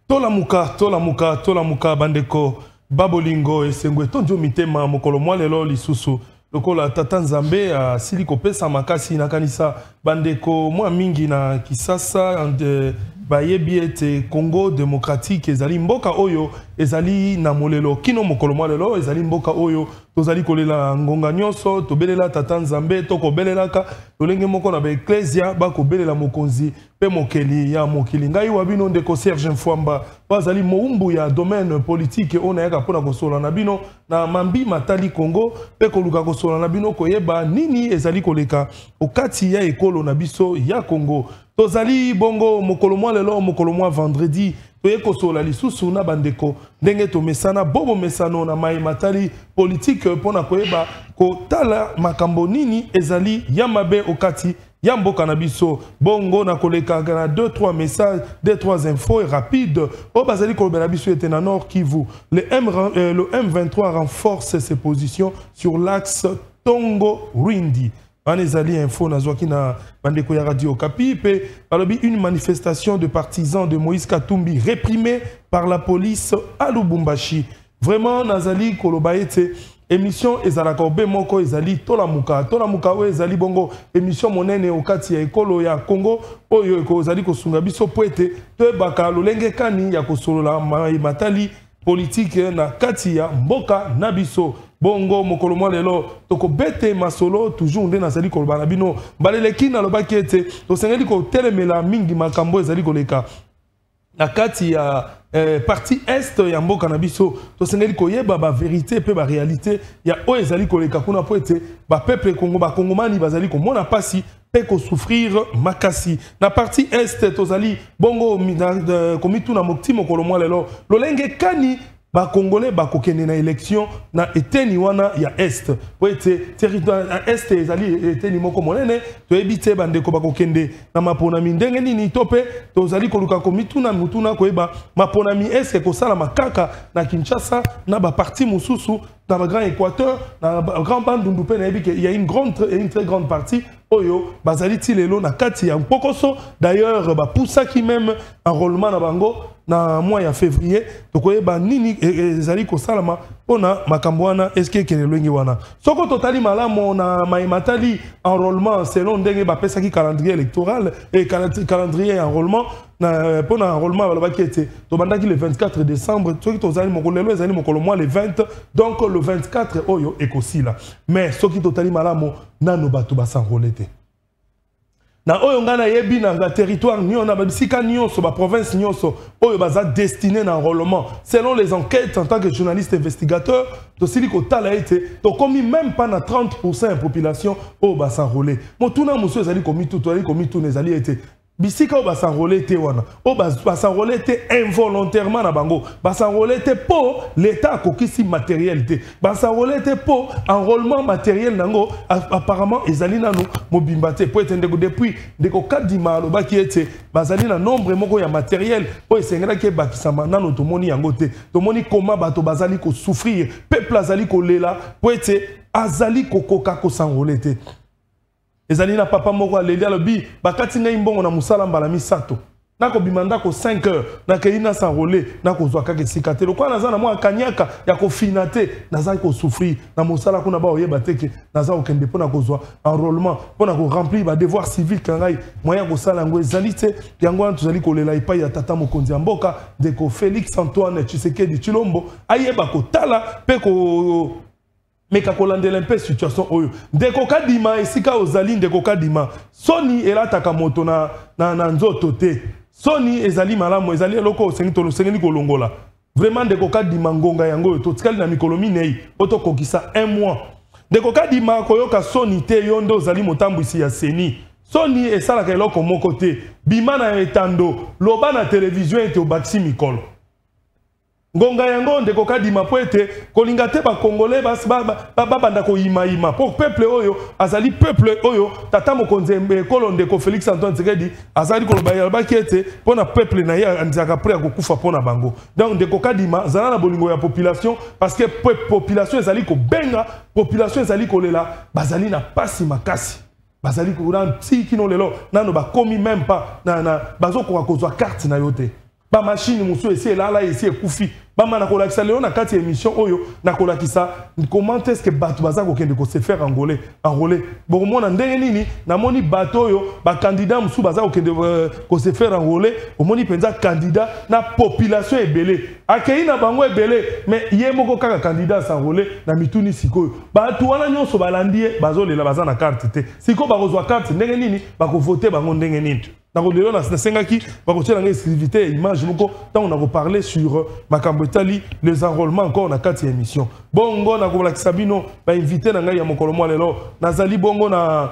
Tola muka bandeko babolingo esengwe tonjo mitema mokolo mwa lelo lisusu lokola tata nzambe asili kopesa makasi na kanisa bandeko mwa mingi na Kisasa bayebi ete Congo démocratique ezali mboka oyo ezali na molelo kino mokolo mwa lelo ezali mboka oyo tozali kolela ngonga nyonso tobelela tata nzambe tokobelelaka lolenge moko na ba ecclesia bakobelela mokonzi pe mokeli ya mokili ngai wabino ndeko Serge Mfwamba bazali moumbu ya domaine politique ona yaka pona kosola na bino na mambi matali Congo pe koluka kosola na bino koyeba nini ezali koleka okati ya ekolo na biso ya Congo tozali bongo mokolo mwa lelo mokolo mwa vendredi toye kosola lisusu na bandeko ndenge to mesana bobo mesano na mai matali politique pona koyeba kotala makambo nini ezali ya mabe okati ya mboka na biso bongo na koleka na 2-3 messages 2-3 infos rapides o bazali kolobela biso ete na Nord Kivu le M23 renforce ses positions sur l'axe Tongo-Rwindi. Anezali info na zwaki na bandeko ya Radio Okapi pe balobi une manifestation de partisans de Moïse Katumbi réprimée par la police à Lubumbashi. Vraiment nazali koloba ete émission ezalaka obe moko ezali tolamuka oyo ezali bongo émission monene okati ya ekolo ya Congo oyo ekozali kosunga biso po ete toyebaka lolenge kani ya kosolola matali politique na kati ya mboka na biso bongo mokolo mwa lelo toko bete masolo toujours nde nazali koloba na bino baleleki na lobaki ete tosengeli kotelemela mingi makambo ezali koleka na kati ya partie est ya mboka na biso tosengeli koyeba ba vérité pe ba réalité ya oyo ezali koleka kuna po ete ba peuple Congo ba kongomani bazali komona pasi pe ko souffrir makasi na partie est tozali bongo komitu na mokti mokolo mwa lelo lolenge kani ba Congolais ba kokende na élection na eteni wana ya est po ete territoire ya est ezali eteni moko monene to ebite bandeko ba kokende na maponami ndenge nini tope tozali koluka komituna mutuna koyeba maponami est ko sala makaka na Kinshasa na ba parti mususu dans le Grand Équateur na Grand Bandundu pe na ebike il y a une très grande partie oyo bazali tilelo na kati ya mpokoso d'ailleurs ba poussaki même enrôlement na bango na mois ya février tokoyeba nini ezali kosalama pona makambo wana eske kenelwengi wana soko totali malamo na maimatali enrôlement selon ndenge bapesaki calendrier électoral et calendrier enrôlement na pona enrôlement balobaki ete tobandaki le 24 décembre soki tozali mokolo lelo ezali mokolo mois le 20 donc le 24 oyo ekosila mais soki totali malamo nano bato basenrôle te na oyo ngana yebi na territoire nyo na bisika nyonso ba province nyonso oyo baza destiné na enrôlement selon les enquêtes en tant que journaliste investigateur to sili ko tala ete to komi même pas na 30% de population oyo ba s'enrôler motuna muso ezali komi tout ezali ete bisika ba s'enrôler te wana o ba s'enrôler te involontairement na bango ba s'enrôler te po l'état kokisi matériel te ba s'enrôler te po enrôlement matériel nango apparemment ezali nanu mobimba te po etende ko depuis ndeko kadima lo baki ete bazali na nombre moko ya matériel o esengela ke bakisama nanu tomoni yango te tomoni koma bato bazali ko souffrir peuple azali ko lela po ete azali kokoka ko s'enrôler te ezali na papa moko aleli alobi bakati ngai mbongo na musala mbala misato nako bimanda ko 5 heures na keina s'enrôler nako zwa kaka sikate lokwa naza na mwa kanyaka ya ko finate naza ko souffrir na musala kuna ba oyeba teke naza okende pona ko zwa enrôlement pona ko remplir ba devoir civil kangai moya ko sala ngo ezali te yango tuzali ko lela ipai ya tata mokonzi ya mboka de ko Félix Antoine Tshisekedi Tshilombo ayeba ko tala pe ko meka kolandela mpe situation oyo ndeko kadima esika ozali ndeko kadima soni elataka moto na nzoto te soni ezali malamu ezali eloko osengeli kolongola vraiment ndeko kadima ngonga yango oyo totikali na mikolo minei otokokisa 1 mois ndeko kadima koyoka soni te yo nde ozali motambwisi ya seni soni esalaka eloko moko te bima na etando loba na télévision ete obakisi mikolo ngonga yango ndeko kadima po ete kolinga te ba congolais banda ko ima pour peuple oyo azali peuple oyo tata mokonzi ekolo ndeko Félix Antoine Tshisekedi azali koloba yalobaki ete pona peuple na ye anzaka prêt kokufa pona bango donc ndeko kadima zala na bolingo ya population parce que population ezali ko benga population ezali kolela bazali na pasi makasi bazali ko ran ti kino lelo nano ba komi même pas na bazo ko kozwa carte na yote ba machine musu esi là esi ekufi bama na kolakisa leo na kati émission oyo na kolakisa comment est-ce que bato baza ko kende ko se faire enrôler bon mona ndenge nini na moni bato oyo ba candidat musu baza ko kende ko se faire enrôler o moni penza candidat na population ebele akei na bango ebele mais ye moko kaka candidat s'enrôler na mituni sikoyo bato wana nyonso balandie bazolela baza na carte te siko ba kozwa carte ndenge nini ba ko voter bango ndenge nini. Nous avons exclusivité image on a parlé sur Makambetali les enrôlements encore dans 4e émission. Bongo na ko Sabino ba invité na ngai ya mokolo mwa lelo nazali bongo na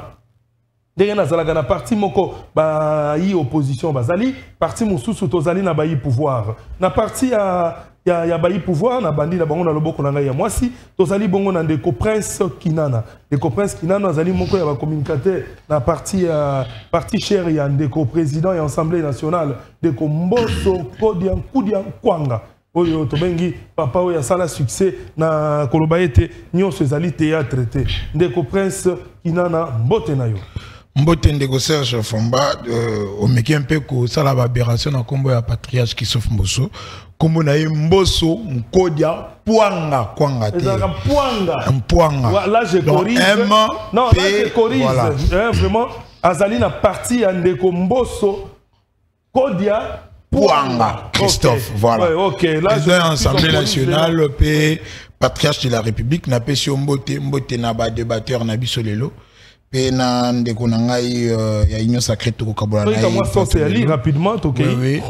ndenge nazalaka na parti moko ba yi opposition bazali parti mususu tozali na ba yi pouvoir na parti ya bayi pouvoir na bandi na bango na loboko na ngai ya mwasi tozali bongo na ndeko Prince Kinana azali moko ya ba communicateur na parti cher ya ndeko président ya Assemblée nationale ndeko Mboso Kudia Kwanga oyo tobengi papa oyo asala succès na koloba ete nyonso ezali théâtre te ndeko Prince Kinana mbote na yo. Mbote ndeko Serge Fomba omeki un peu ko sala aberration na kombo ya patriarche Christophe Mboso kombo na ye Mboso Mkodia Pwanga Kwanga te Pwanga là je corrige non là je corrige voilà. Vraiment azali na parti ya ndeko Mboso Kodia Pwanga Christophe okay. Voilà okay là je Assemblée nationale pe patriarche de la République na pe sur mbote na ba débatteur na biso lelo pe na ndeko na ngai ya union sacrée to kokabola na moi ça ali rapidement OK oui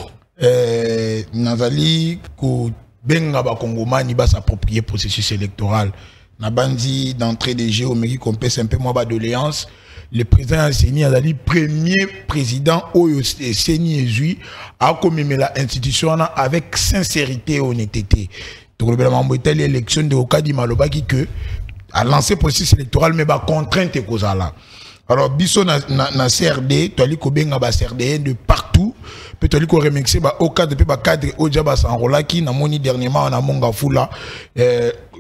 nazali ko benga ba kongomani ba s'approprier processus électoral na bandi d'entrée des jeux au mairie compèse un peu moi ba doléance le président Seni azali premier président oyo Seni ezui a commémoré la institution avec sincérité et honnêteté to ko bela mambo itali élection de okadi malobaki que a lancé processus électoral mais ba contrainte kozala. Alors biso na CRD to ali ko benga ba CRD de partout peut to ali ko remixer ba au cadre pe ba cadre o jaba s'enrolaki na moni dernièrement na monga fula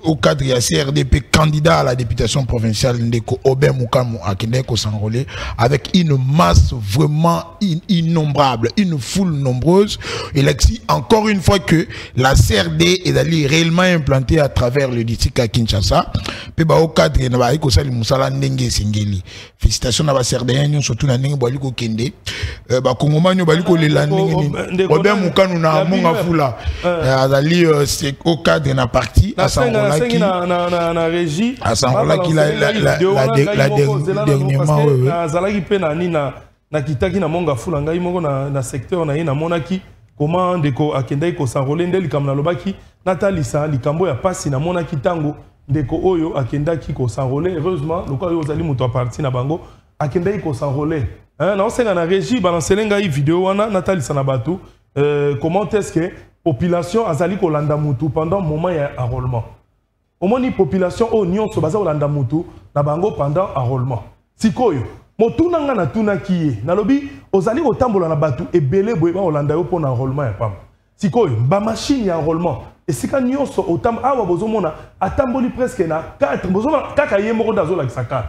au cadre ya CRDP candidat à la députation provinciale ndeko Obin Mukamu akende ko s'enrôler avec une masse vraiment innombrable, une foule nombreuse. Il a dit encore une fois que la CRD est allée réellement implantée à travers le district à Kinshasa. Pe ba au cadre na ba ko sali musala ndenge singeli. Félicitations na ba CRD nyo surtout na ndenge bali ko kende. Ba kongomani bali ko lela ndenge Obin Mukamu na monga fula. Azali c'est au cadre na parti à s'enrôler na régie à s'enrôler qui la dernièrement azalaki pe na ni na kitaki na monga fula ngai moko na secteur na ye na monaki comment ndeko akendai ko s'enrôler ndeli kam na lobaki natalisa likambo ya pasi na monaki tango ndeko oyo akendaki ko s'enrôler heureusement lokwa yo zali muto parti na bango akendai ko s'enrôler na osenga na régie balanceler ngai vidéo wana natalisa na batu comment est-ce que population azali ko landa mutu pendant moment ya enrôlement omoni population o nyonso baza ko landa mutu na bango pendant enrôlement sikoyo motuna nga na tuna kiye nalobi ozali ko tambola na batu ebele boye ba olanda yo pona enrôlement ya pamba sikoyo ba machine ya enrôlement esika nyonso otam awa bozomona atamboli presque na 4 bozoma kaka ye moko dazo la 4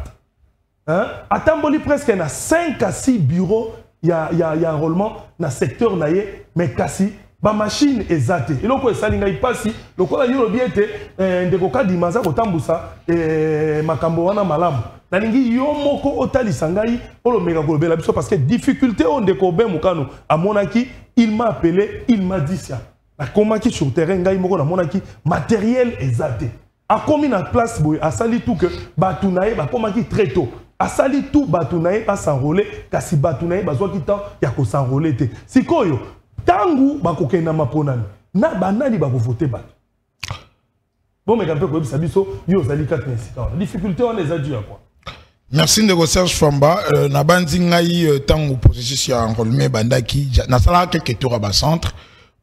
hein atamboli presque na 5 à 6 bureaux ya enrôlement na secteur na ye mais kasi ba machine ezate eloko esalinga ipasi lokola yo biete ndeko kadimaza kotambusa makambo wana malamu nalingi yo moko otalisa ngai olomeka kolobela biso parce que difficulté on ndeko Obin Mukamu amonaki il m'a appelé il m'a dit ça akomaki sur terrain ngai moko na monaki matériel ezate akomi na place boy asali tout que batunaye bakomaki très tôt asali tout batunaye pas s'enrôler kasi batunaye bazwaki temps ya ko s'enrôler te sikoyo tangu bakokenda maponani na banani bakovote bato bon mais quand ça biso yo zali 4 incidents la difficulté on les a dû à quoi. Merci de Serge Famba na bandi ngai tangu processus ya enrôlement bandaki na sala quelques tours à centre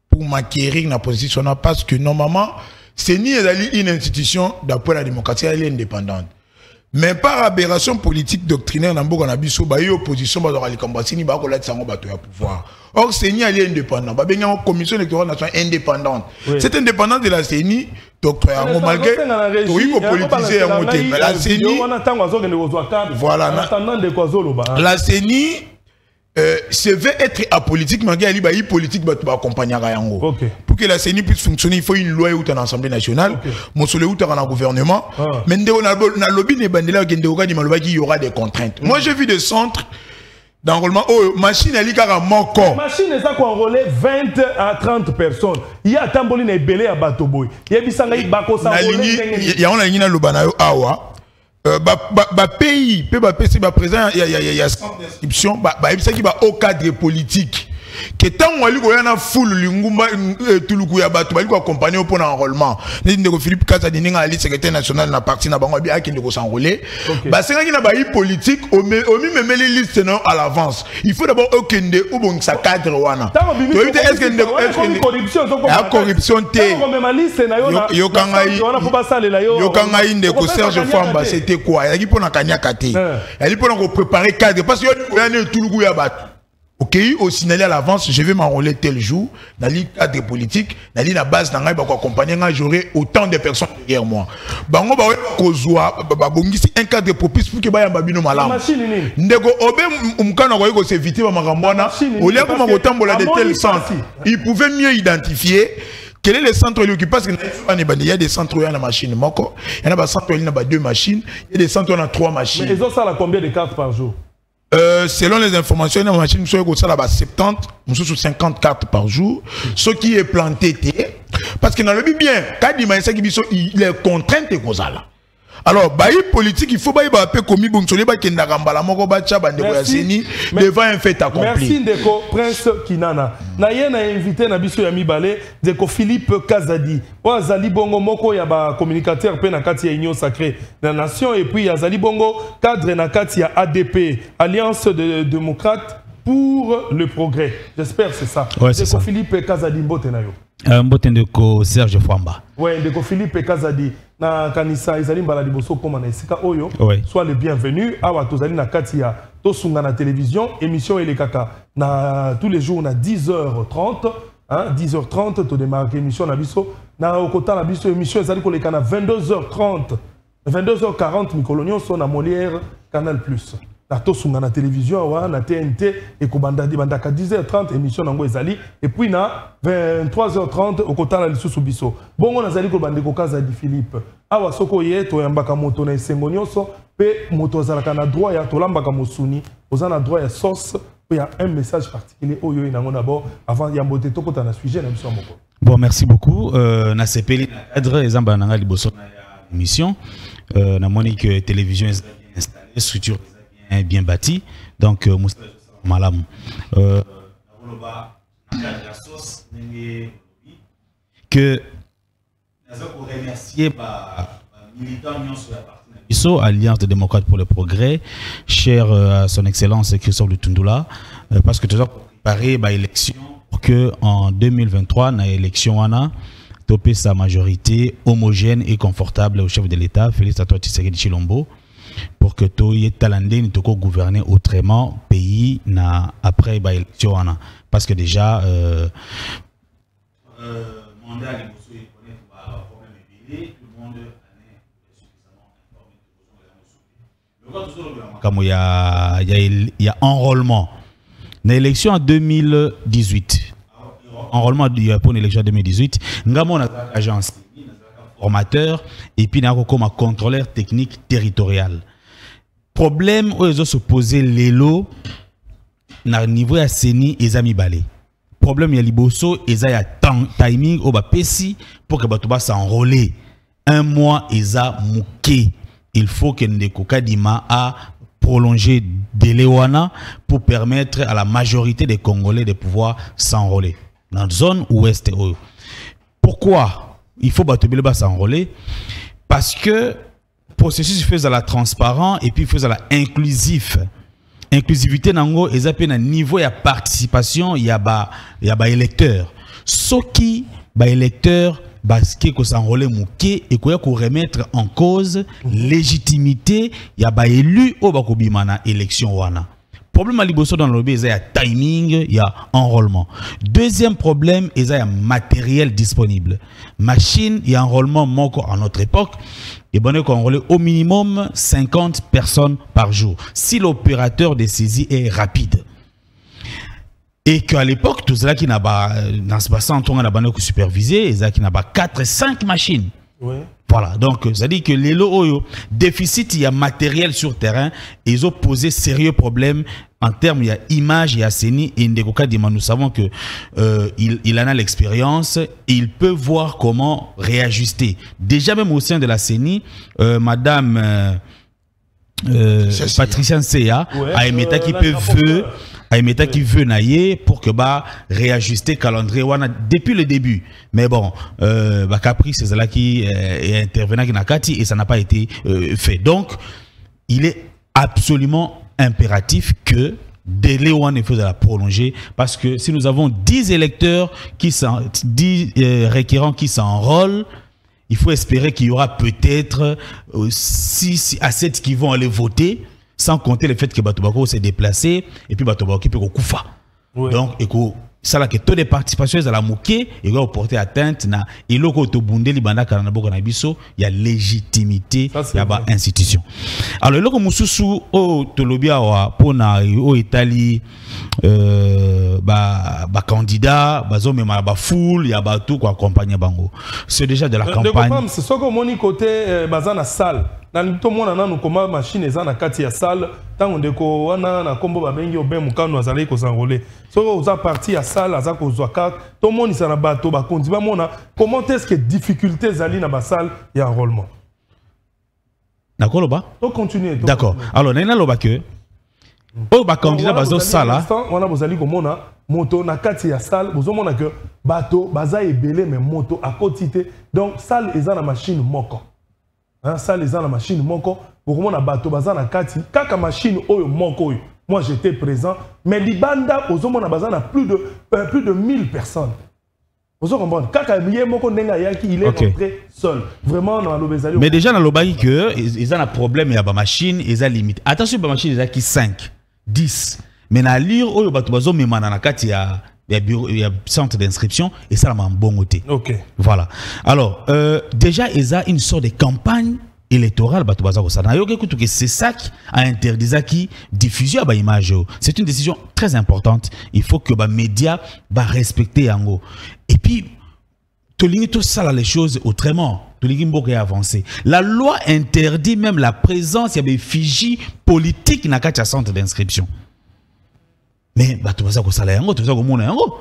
pour m'acquérir na position parce que normalement c'est ni une institution d'après la démocratie elle est indépendante. Mais par aberration politique doctrinaire dans beaucoup d'abissous, bah opposition bah dans les combats-ni bah qu'on l'a dit ça on va pouvoir. Or CENI elle est indépendante. Bah bien une commission électorale nationale indépendante. Oui. Cette indépendance de la CENI doctrinaire malgré oui pour politiser un motif. La CENI voilà la CENI c'est veut être apolitique, mais il y a politique qui va accompagner Rayango. Okay. Pour que la CENI puisse fonctionner, il faut une loi ou dans l'Assemblée nationale, mon seul ou dans le gouvernement. Mais il y aura des contraintes. Moi, j'ai vu des centres d'enrôlement. Oh, machine, elle est carrément con. Machine, c'est ça qu'on enrôle 20 à 30 personnes. Il y a Tamboline et Belé à Batoboy. Il y a Bissanga, il y a un ligne Lubanayo Awa. Pays, présent, il y a centre d'inscription, il y a au cadre politique. Que tant qu'on a une foule, tout le bateau, il accompagner pour l'enrôlement. Philippe Kazadini, le secrétaire national de la partie, n'a pas s'enrôler. C'est une politique, on met les listes à l'avance. Il faut d'abord aucun ou bon ça cadre. Est-ce que la corruption Serge Famba, c'était quoi? Il y a pour préparer cadre parce qu'il y a tout le bateau. Ok, au signaler à l'avance, je vais m'enrôler tel jour, dans le cadre politique, dans la base, pour accompagner, j'aurai autant de personnes derrière moi. Un cadre propice pour que je babino malam. Ndego obe umkana c'est éviter maramwana. Au lieu de tel centre, il pouvait mieux identifier. Quel est le centre qui passe? Il y a des centres où il y a la machine. Il y a des centres où il y a 2 machines. Il y a des centres où il y a 3 machines. Mais ils ont ça à combien de cartes par jour? Selon les informations, il y a une machine qui est à 70, 50 cartes par jour. Ce qui est planté, parce que dans le bien, quand il est contraint de cause là. Alors, politique, il faut pas commis devant un fait accompli. Merci Ndeko Prince Kinana. Nayen a invité Nabiso Yami Balé, Ndeko Philippe Kazadi. Zali Bongo Moko yaba communicateur pe na kati ya Union Sacrée de la Nation et puis Zali Bongo cadre na kati ya ADP, Alliance de démocrates pour le progrès. J'espère c'est ça. Ouais, c'est ça. Philippe Kazadi Mbote na yo. Mbote Ndeko Serge Famba. Ouais, Ndeko Philippe Kazadi. Na kanisa izali mbala liboso koma na esika oyo soit le bienvenu awa tozali na kati ya tosunga na télévision émission elekaka na tous les jours na 10h30 hein 10h30 to démarrer émission na biso na okota na biso émission ezali koleka na 22h30 22h40 mikolonio so na Molière Canal Plus na tosunga na télévision awa na TNT et kobanda di bandaka 10h30 émission nango ezali et puis na 23h30 okota na lisusu biso bongo nazali ko bande ko Kazadi Philippe awa soko ye to yambaka moto na esengo nyonso pe moto azalaka na droit ya to lambaka mosuni oza na droit ya sauce pe ya un message particulier oyo inango d'abord avant yambote to kota na sujet na biso moko. Bon, merci beaucoup. Na sepeli na cadre ezamba nanga liboso na émission na monique télévision installée structure bien bâti donc malam que nous remercier militants sur la Alliance des démocrates pour le progrès, cher à son excellence Christophe Lutundula, parce que tout ça préparé l'élection pour que en 2023 na élection ana topé sa majorité homogène et confortable au chef de l'État Félix Antoine Tshisekedi Tshilombo pour que tout y talandé ni toko gouverner autrement pays na après l'élection ana parce que déjà mandat il y a enrôlement. L'élection en 2018. Enrôlement pour une élection en 2018. Nous avons une agence, formateur, et puis nous avons comme contrôleur technique territorial. Problème où ils ont se posé les lots, na niveau à CENI et Zami Balé. Problème il y a liboso et il y a timing au bapesi pour que batuba s'enrôler. Un mois et ça mouké. Il faut que Ndeko Kadima a prolongé Delewana pour permettre à la majorité des Congolais de pouvoir s'enrôler dans la zone ouest. Pourquoi il faut s'enrôler? Parce que le processus fait à la transparent et puis fait à la inclusif. Inclusivité nango et ça un niveau de participation il y a électeurs. Ce qui électeurs parce que s'enrôler mouké et qu'on remettre en cause légitimité il y a élu au bakobimana élection wana. Problème à liboso dans le lobby, il y a timing, il y a enrôlement. Deuxième problème, il y a matériel disponible. Machine, il y a enrôlement moko à notre époque. Et bon, on enrôler au minimum 50 personnes par jour. Si l'opérateur de saisie est rapide. Et qu'à l'époque, tout cela qui n'a pas, dans ce passant, on a pas supervisé, et ça qui n'a pas 4-5 machines. Oui. Voilà, donc ça dit que les lots, déficit, il y a matériel sur terrain, et ils ont posé sérieux problèmes en termes, il y a image, il y a CENI, et Ndeko Dima, nous savons que il en a l'expérience, et il peut voir comment réajuster. Déjà même au sein de la CENI, Madame Patricia Nseya a émis qui veut nailler pour que réajuster calendrier depuis le début. Mais bon, Capri c'est là qui est intervenant qui n'a Kati et ça n'a pas été fait. Donc il est absolument impératif que délai one il faut la prolonger parce que si nous avons 10 électeurs qui 10 requérants qui s'enrôlent, il faut espérer qu'il y aura peut-être 6 à 7 qui vont aller voter, sans compter le fait que Batobako s'est déplacé et puis Batobako peut Koufa. Ouais. Donc, ça là que tous les participations à la moquée et va porter atteinte na iloko to bundeli banda kana boko na biso, il y a légitimité il y a institution. Alors iloko mususu o tolobia wa pona o Italie candidat bazo mema ba foule ya ba tout ko accompagner bango. C'est déjà de la campagne. C'est ce que moni côté bazana salle. Nan to mona nanu koma machine eza na kati ya salle tango ndeko wana na kombo babengi obe mukano azali ko s'enrôler. So oza parti ya salle aza ko zwa carte to moni sana bato ba kondi ba mona comment est-ce que difficultés zali na ba salle ya enrôlement. D'accord ba? To continuer. D'accord. Alors nena loba que o ba candidat bazo sala wana bozali ko mona moto na kati ya salle bozo mona que bato baza ebele mais moto à côté donc salle eza na machine moko. Hein, ça les a la machine moko pour moi na bato bazana kati kaka machine oyo moko oyo moi j'étais présent mais libanda ozomo na bazana plus de 1000 personnes. Vous comprenez kaka miye moko nenga yaki il est rentré seul vraiment dans l'obésalité. Mais déjà dans l'obagi que ils ont un problème ya ba machine ils a limite. Attention ba machine ils a qui 5 10 mais na lire oyo bato bazo memana na kati ya il y a centre d'inscription et ça m'a bon côté. Ok. Voilà. Alors déjà il y a une sorte de campagne électorale c'est ça qui a interdit ça qui diffusion à image. C'est une décision très importante. Il faut que les médias respecter yango. Et puis tout ça les choses autrement. Avancer. La loi interdit même la présence il y a des fichiers politiques dans le centre d'inscription. Mais bato baza ko sala yango to baza ko mona yango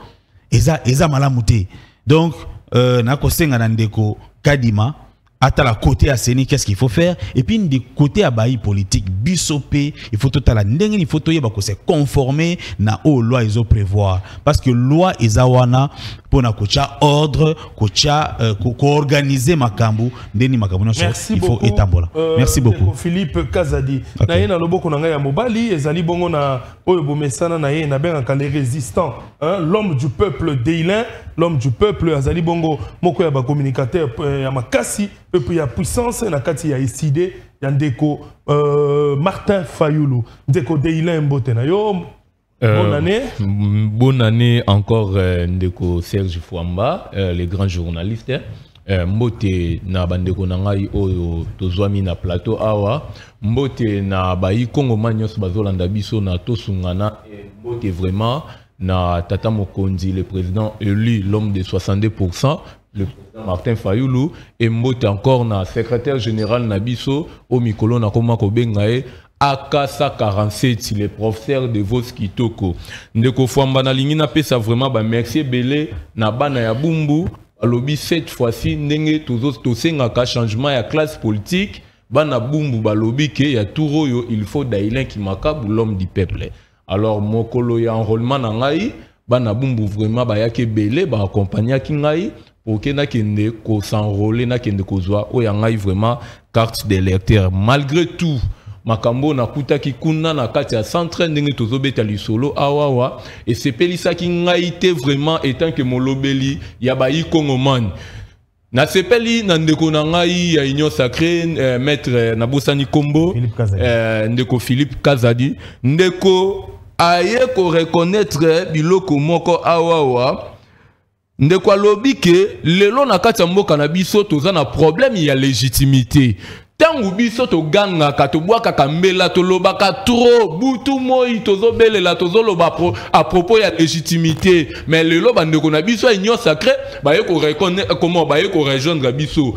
eza malamu te. Donc na ko senga na ndeko Kadima à la côté à CENI qu'est-ce qu'il faut faire et puis de côté à baï politique bisopé il faut tout à la ndenge il faut to yeba ko se conformer na o loi iso prévoir parce que loi ezawana pona kocha ordre kocha ko organiser makambu ndeni makambu na il faut étambola. Merci beaucoup Philippe Kazadi. Na yena loboko na ngai ya mobali ezali bongo na oyo bomesana na ye na benga les résistants hein l'homme du peuple Deilin l'homme du peuple azali bongo moko ya ba communicateur ya makasi peuple ya puissance na kati ya ICD ya ndeko Martin Fayoulou ndeko Deilin mbote na yo. Bonne année. Bonne année encore ndeko Serge Fouamba, les grands journalistes. Mbote na bandeko na ngai oyo tozwami na plateau awa. Mbote na bayi Kongo manyos bazolanda biso na tosungana. Mbote vraiment na Tata Mokonzi, le président élu, l'homme de 62%. Le président Martin Fayoulou. Et mbote encore na secrétaire général Nabiso au Mikolo na Koma Kobengae. Akasa 47, le professeur de Vos Kitoko. Ndeko Fouamba na lingi na pesa vraiment ba merci belé na bana ya bumbu. Alobi cette fois-ci ndenge tosenga ka changement ya classe politique. Bana bumbu balobi ke ya touroyo il faut Dailin qui makabu l'homme du peuple. Alors mokolo ya enrôlement na ngai bana bumbu vraiment ba yake belé ba accompagner ki ngai pour que na kende ko s'enrôler na kende ko zwa o ya ngai vraiment carte d'électeur malgré tout. Makambo na kuta ki kuna na kati ya centre ndenge tozobeta lisolo awawa et c'est pelisa ki ngaite vraiment étant que molobeli ya bayi Kongoman na sepeli na ndeko na ngai ya union sacrée maître Nabosani Kombo ndeko Philippe Kazadi ndeko aye ko reconnaître biloko moko awawa ndeko alobi ke lelo na kati ya mboka na biso toza na problème ya légitimité. tangu biso to ganga ka to boaka kambela to lobaka trop butu moi tozo belela tozo loba à propos ya légitimité mais le loba ndeko na biso union sacré ba ye ko reconnaître comment ba ye ko rejoindre biso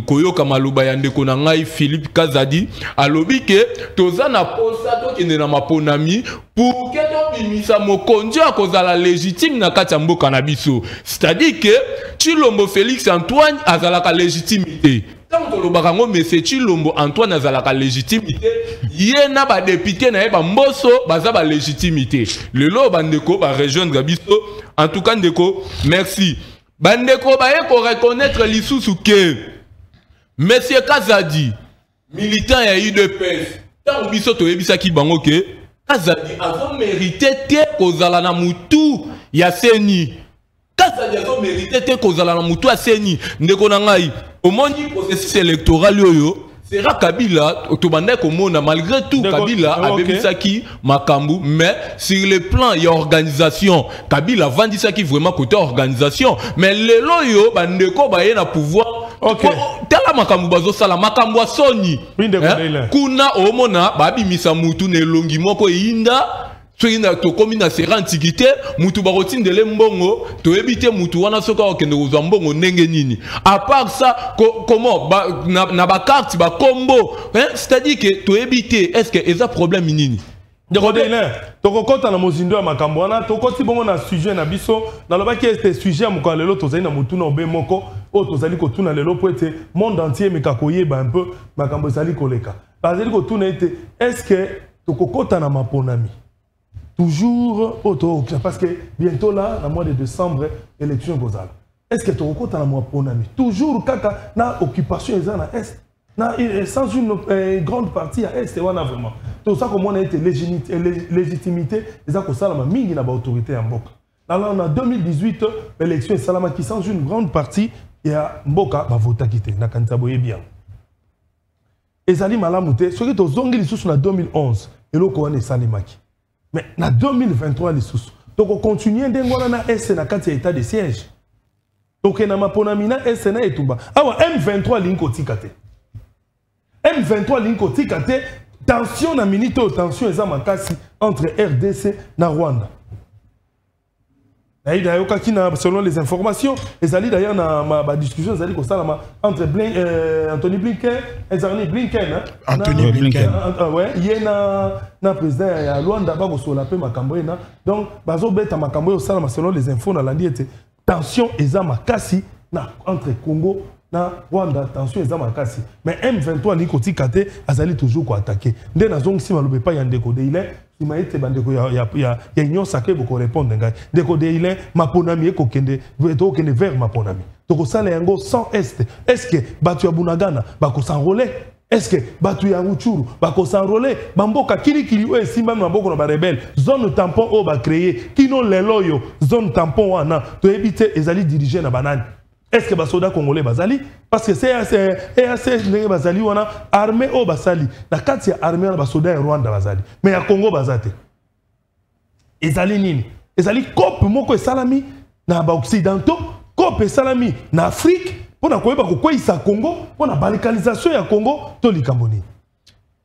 koyo kamaluba ya ndeko na ngai Philippe Kazadi alobi ke toza na posa to kende na maponami pour que to bimisa mokonzi akozala légitime na kati ya mboka na biso c'est-à-dire que Chilombo Félix Antoine azalaka légitimité. Tant que le barango monsieur Chilombo Antoine azalaka légitimité, yena ba député na ba mboso baza ba légitimité. Le lo bandeko ba rejoindre biso. En tout cas ndeko, merci. Bandeko ba ye ko reconnaître lisusu ke monsieur Kazadi, militant ya UDPS. Tant biso to yebisa ki bango ke Kazadi azo mérité te kozala na mutu ya seni. Kazadi azo mérité te kozala na mutu ya seni. Ndeko na ngai, au monde processus électoral yoyo, sera Kabila, otobanda komona malgré tout Kabila abebisaki makambu, mais sur le plan y a organisation. Kabila vendisaki vraiment côté organisation, mais le loyo bandeko ba ye na pouvoir. OK. Tala makambu bazo sala makambu soni. Kuna omona babi misa mutu ne longi moko inda. Soina to komina sera antiquité mutu barotine de lembongo to ebite mutu wana soka okende kozwa mbongo ndenge nini à part ça comment na ba carte ba combo c'est-à-dire que to ebite est-ce que eza problème nini Dekodele tokokota na mozindo ya makambo wana tokoti bongo na sujet na biso na lobaki este sujet ya mokolo lelo tozali na mutu na obe moko o tozali kotuna lelo po ete monde entier meka koyeba un peu makambo ezali koleka bazali kotuna ete est-ce que tokokota na maponami toujours auto parce que bientôt là dans le mois de décembre élection gozala est-ce que tu as un mois pour nami toujours kaka na occupation ezana est na sans une grande partie à est wana vraiment tout ça comme on a été légitimité eza ko sala ma mingi na ba autorité ya mboka alors en 2018 l'élection salama qui sans une grande partie ya mboka ba vota kité na kanisa boye bien ezali malamu te soki to zongi lisusu na 2011 eloko wana esalemaki. Mais en 2023, les sous, donc continuer d'envoyer na S na kati état de siège. Donc na maponamina S na etumba. Awa M23 linko tikate. M23 linko tikate. Tension na minito tension eza makasi entre RDC na Rwanda. D'ailleurs, selon les informations, les alliés d'ailleurs dans ma discussion, les alliés entre Anthony Blinken et Anthony Blinken. Anthony Blinken. Ouais, il y a un président à Luanda, sur la paix Makamboé. Donc, bazo beta Makamboé selon les infos dans l'année tension eza makasi entre Congo na Rwanda, tension eza makasi. Mais M23 ni koti kate azali toujours ko attaquer. Nde na zong si malobe pa yandeko de ile il m'a été bandeko ya union sacrée pour répondre ngai. Ndeko de ile maponami eko kende vers maponami. Toko sala yango sans est que batu ya Bunagana bako s'enrôler? Est-ce que batu ya Ruchuru bako s'enrôler? Bamboka kili o esimba na boko na ba rebelle zone tampon o ba créer kino leloyo zone tampon wana to éviter ezali diriger na banane. Est-ce que les soldats congolais bazali parce que c'est EAC bazali wana armée au basali la carte ya armée na soldats Rwanda bazali mais ya Congo bazate ezali nini ezali cope moko esalami na ba occidentaux cope esalami na Afrique pona koyeba kokwisa Congo pona balikanisation ya Congo to likamboni.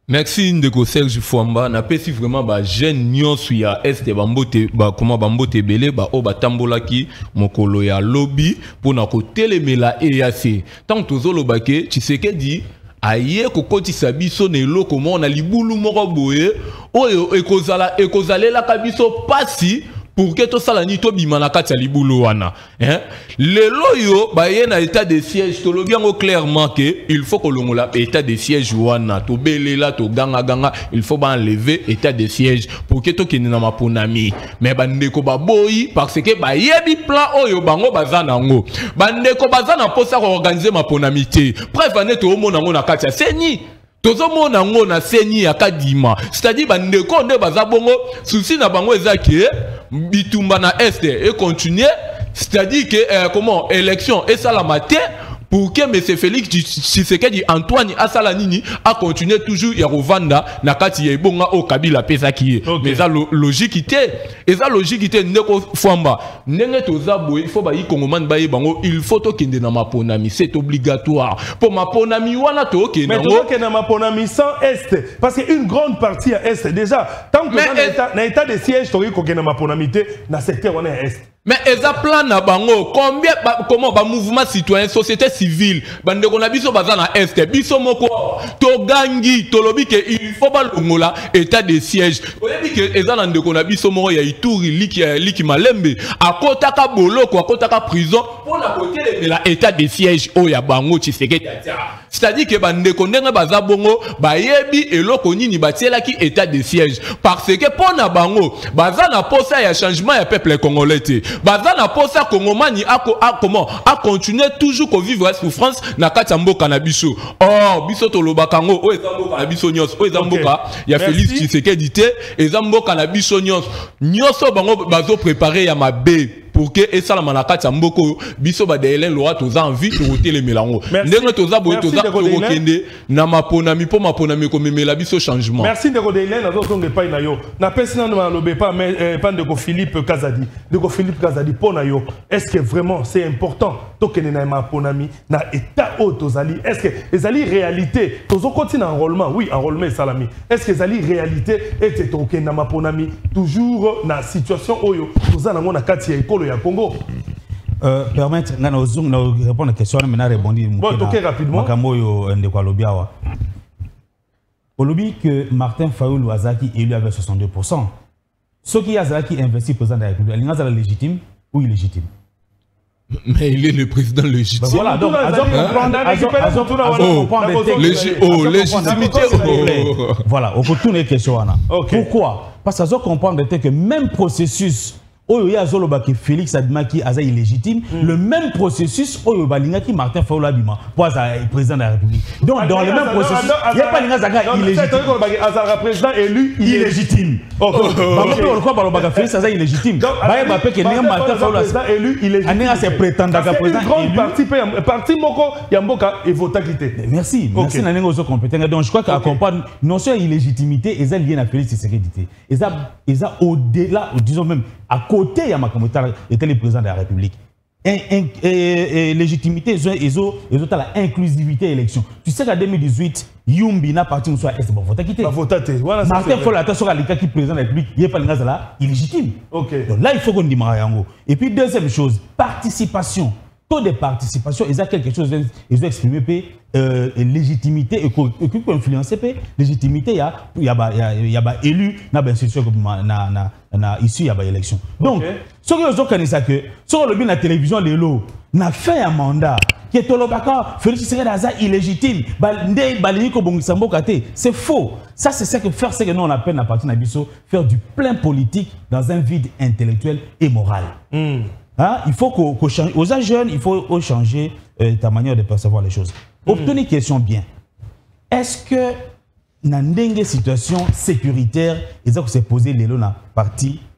Merci ndeko Serge Fouamba na pesi vraiment ba jeune nyonso ya est bambote ba comment bambote belé ba o batambolaki mokolo ya lobby pona ko telemela EAC tant tozolo bake Tshisekedi aye ko kotisa biso ne loko mo na libulu moko boye oyo ekozalela kabiso pasi pour que tout ça la nuit to bimana kati ya libulu wana le loyo ba ye na état de siège to lobi ngo clairement que il faut que longola état de siège wana to belela to ganga il faut ba enlever état de siège pour que to kene na maponami mais bandeko ba boyi parce que ba yebi plan oyo bango bazana ngo bandeko bazana posa ko organiser maponami te bref ane to omona ngo na kati ya seni tozo mona ngo na seni ya kadima c'est-à-dire bandeko nde bazabongo souci na bango ezaki bitumba na est et continuer c'est-à-dire que comment élection et ça la matin pour que M. Félix Tshisekedi Antoine Asalanini a continué toujours à revendre na kati ya bonga au Kabila pesa qui mais ça logique était ndeko famba ndenge toza boy il faut ba yikongomani ba yebango il faut to kende na maponami c'est obligatoire pour maponami wana to kende mais to kende na maponami sans est parce que une grande partie à est déjà tant que na état de siège to kende na maponami te na secteur wana est. Mais eza plan na bango combien comment ba mouvement citoyen société civile bande ko na biso baza na est biso moko to gangi to lobi ke il faut ba longola état de siège oyebi ke eza na ndeko na biso moko ya Ituri liki malembe akotaka boloko akotaka prison pour na côté la état de siège o ya bango Tshisekedi c'est-à-dire que bande ko ndenge baza bongo bayebi eloko nini batielaki état de siège parce que pour na bango baza na posa ya changement ya peuple congolais bazana posa kongomani a continuer toujours ko vivre la souffrance na kati ya mboka na biso biso to lobakango o ezamboka na biso nyos o ezamboka ya Félix Tshisekedi te ezamboka na biso nyos bango bazo préparer ya mabe pour que et ça la manakati ya mboko biso ba delen loi toza envie to hôtel melango ndenge toza boye toza kokende na maponami po maponami ko memela biso changement. Merci de Rodelen na zonge pa na yo na pesina na lobe pa mais pas de Philippe Kazadi Kazadi pona yo est-ce que vraiment c'est important to kende na maponami na état autozali est-ce que ezali réalité tozo continue enrôlement oui enrôlement salami est-ce que ezali réalité et to kende na maponami toujours na situation oyo toza na ngona kati ya ekolo ya Congo. Permettre na répondre à la question mais na répondre rapidement Makamoyo ndeko lobiawa olobi que Martin Fayulu Azaki élu avec 62%. Ce qui Azaki investi président de la République, il est légitime ou illégitime? Mais il est le président légitime. Ben voilà, donc, légitimité. Voilà, on peut tourner les questions. Pourquoi? Parce qu'on comprend que même processus, Félix Adimaki est illégitime, le même processus, Martin Fayulu Abima, pour être président de la République. Donc, dans le même processus, il n'y a pas de illégitime. Un président élu illégitime. Félix est illégitime. C'est prétendant que président parti Moko Yamboka et Vota quitté. Merci. Merci Nanengo compétent. Donc, je crois qu'à comprendre, non seulement illégitimité, ils ont lié à Félix Tshisekedi. Ils ont au-delà, disons même, à côté, Yamakamotara était le président de la République. Légitimité, ils ont la inclusivité élection. Tu sais qu'en 2018, Yumbi n'a parti où soit est bon vote quitté. Martin Fayulu attention à l'état qui président de la République, il est pas là illégitime. Donc là il faut qu'on dise yango. Et puis deuxième chose, participation. Taux de participation, ils ont quelque chose, ils ont exprimé légitimité et qui peut influencer légitimité, il y a élu na institution na ici il y a élection. Donc ce que vous connaissez ça que sur le bien la télévision les lots n'a fait un mandat qui est tolobaka Félix Tshisekedi illégitime c'est faux. Ça c'est ce que faire c'est que nous on appelle à partir d'Abisso faire du plein politique dans un vide intellectuel et moral. Hein? Il faut qu'on change. Aux jeunes, il faut changer ta manière de percevoir les choses. Obtenez une question bien. Est-ce que dans une situation sécuritaire, ils ont se posé les lois à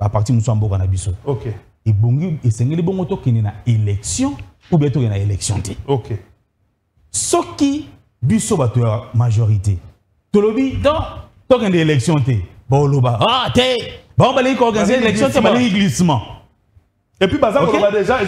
partir de Moussambou Kanabiso? Ok. Et bongi et c'est les bons autos qui na élection ou bientôt il y a élection. Ok. Ce qui biso bato majorité. Tolobi donc tant qu'il y a élection bon loba bon balé organiser élection c'est balé glissement. Et puis, déjà,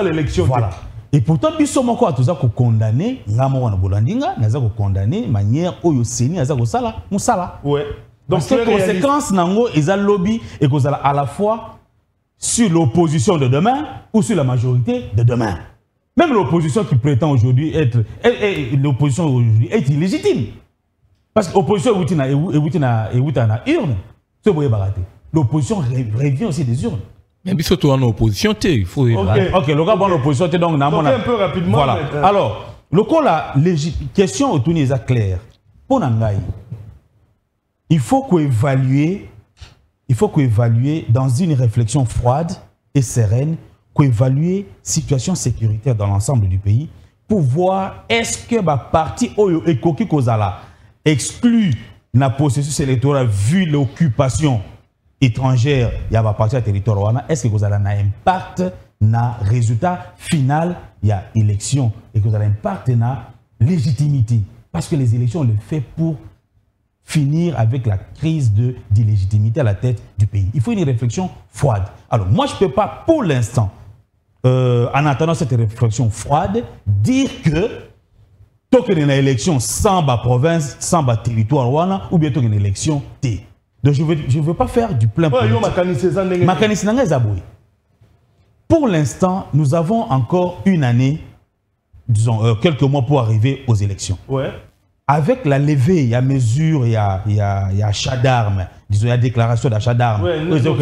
l'élection. Voilà. Et pourtant, biso moko atoza ko condamner ngamo wana bolandinga, naza ko condamner manière oyo seni naza ko sala musala. Ouais. Donc les conséquences nango eza lobby et kozala à la fois sur l'opposition de demain ou sur la majorité de demain. Même l'opposition qui prétend aujourd'hui être l'opposition aujourd'hui est illégitime. Parce que l'opposition est na urne. C'est boye baraté. L'opposition revient aussi des urnes. Mais surtout en opposition, il faut... Ok, le gars, bon, l'opposition, donc... un peu rapidement. Voilà. Alors, le cas, la question autour est claire. Pour Nangaï, il faut qu'évaluer dans une réflexion froide et sereine, qu'évaluer la situation sécuritaire dans l'ensemble du pays pour voir est-ce que la partie Oyo et Koki Kozala exclut le processus électoral vu l'occupation étrangère, il y a pas partir du territoire, est-ce que vous avez un impact na résultat final il y a élection et que ça a un impact na légitimité parce que les élections on les fait pour finir avec la crise d'illégitimité à la tête du pays. Il faut une réflexion froide. Alors moi je peux pas pour l'instant en attendant cette réflexion froide dire que tant qu'il y a une élection sans ma province, sans ma territoire ou bien tant qu'il y a une élection T. Donc je veux pas faire du plein politique. Pour l'instant, nous avons encore une année, disons quelques mois pour arriver aux élections. Ouais. Avec la levée, il y a mesure, il y a achat d'armes, disons il y a déclaration d'achat d'armes,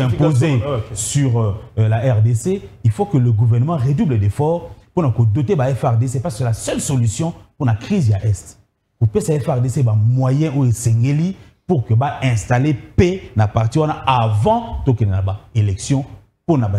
imposée sur la RDC. Il faut que le gouvernement redouble d'efforts pour doter la FRDC parce que c'est la seule solution pour la crise à l'Est. Pour que la FRDC ait moyen ou sengeli pour que installer paix na parti avant que l'élection pour na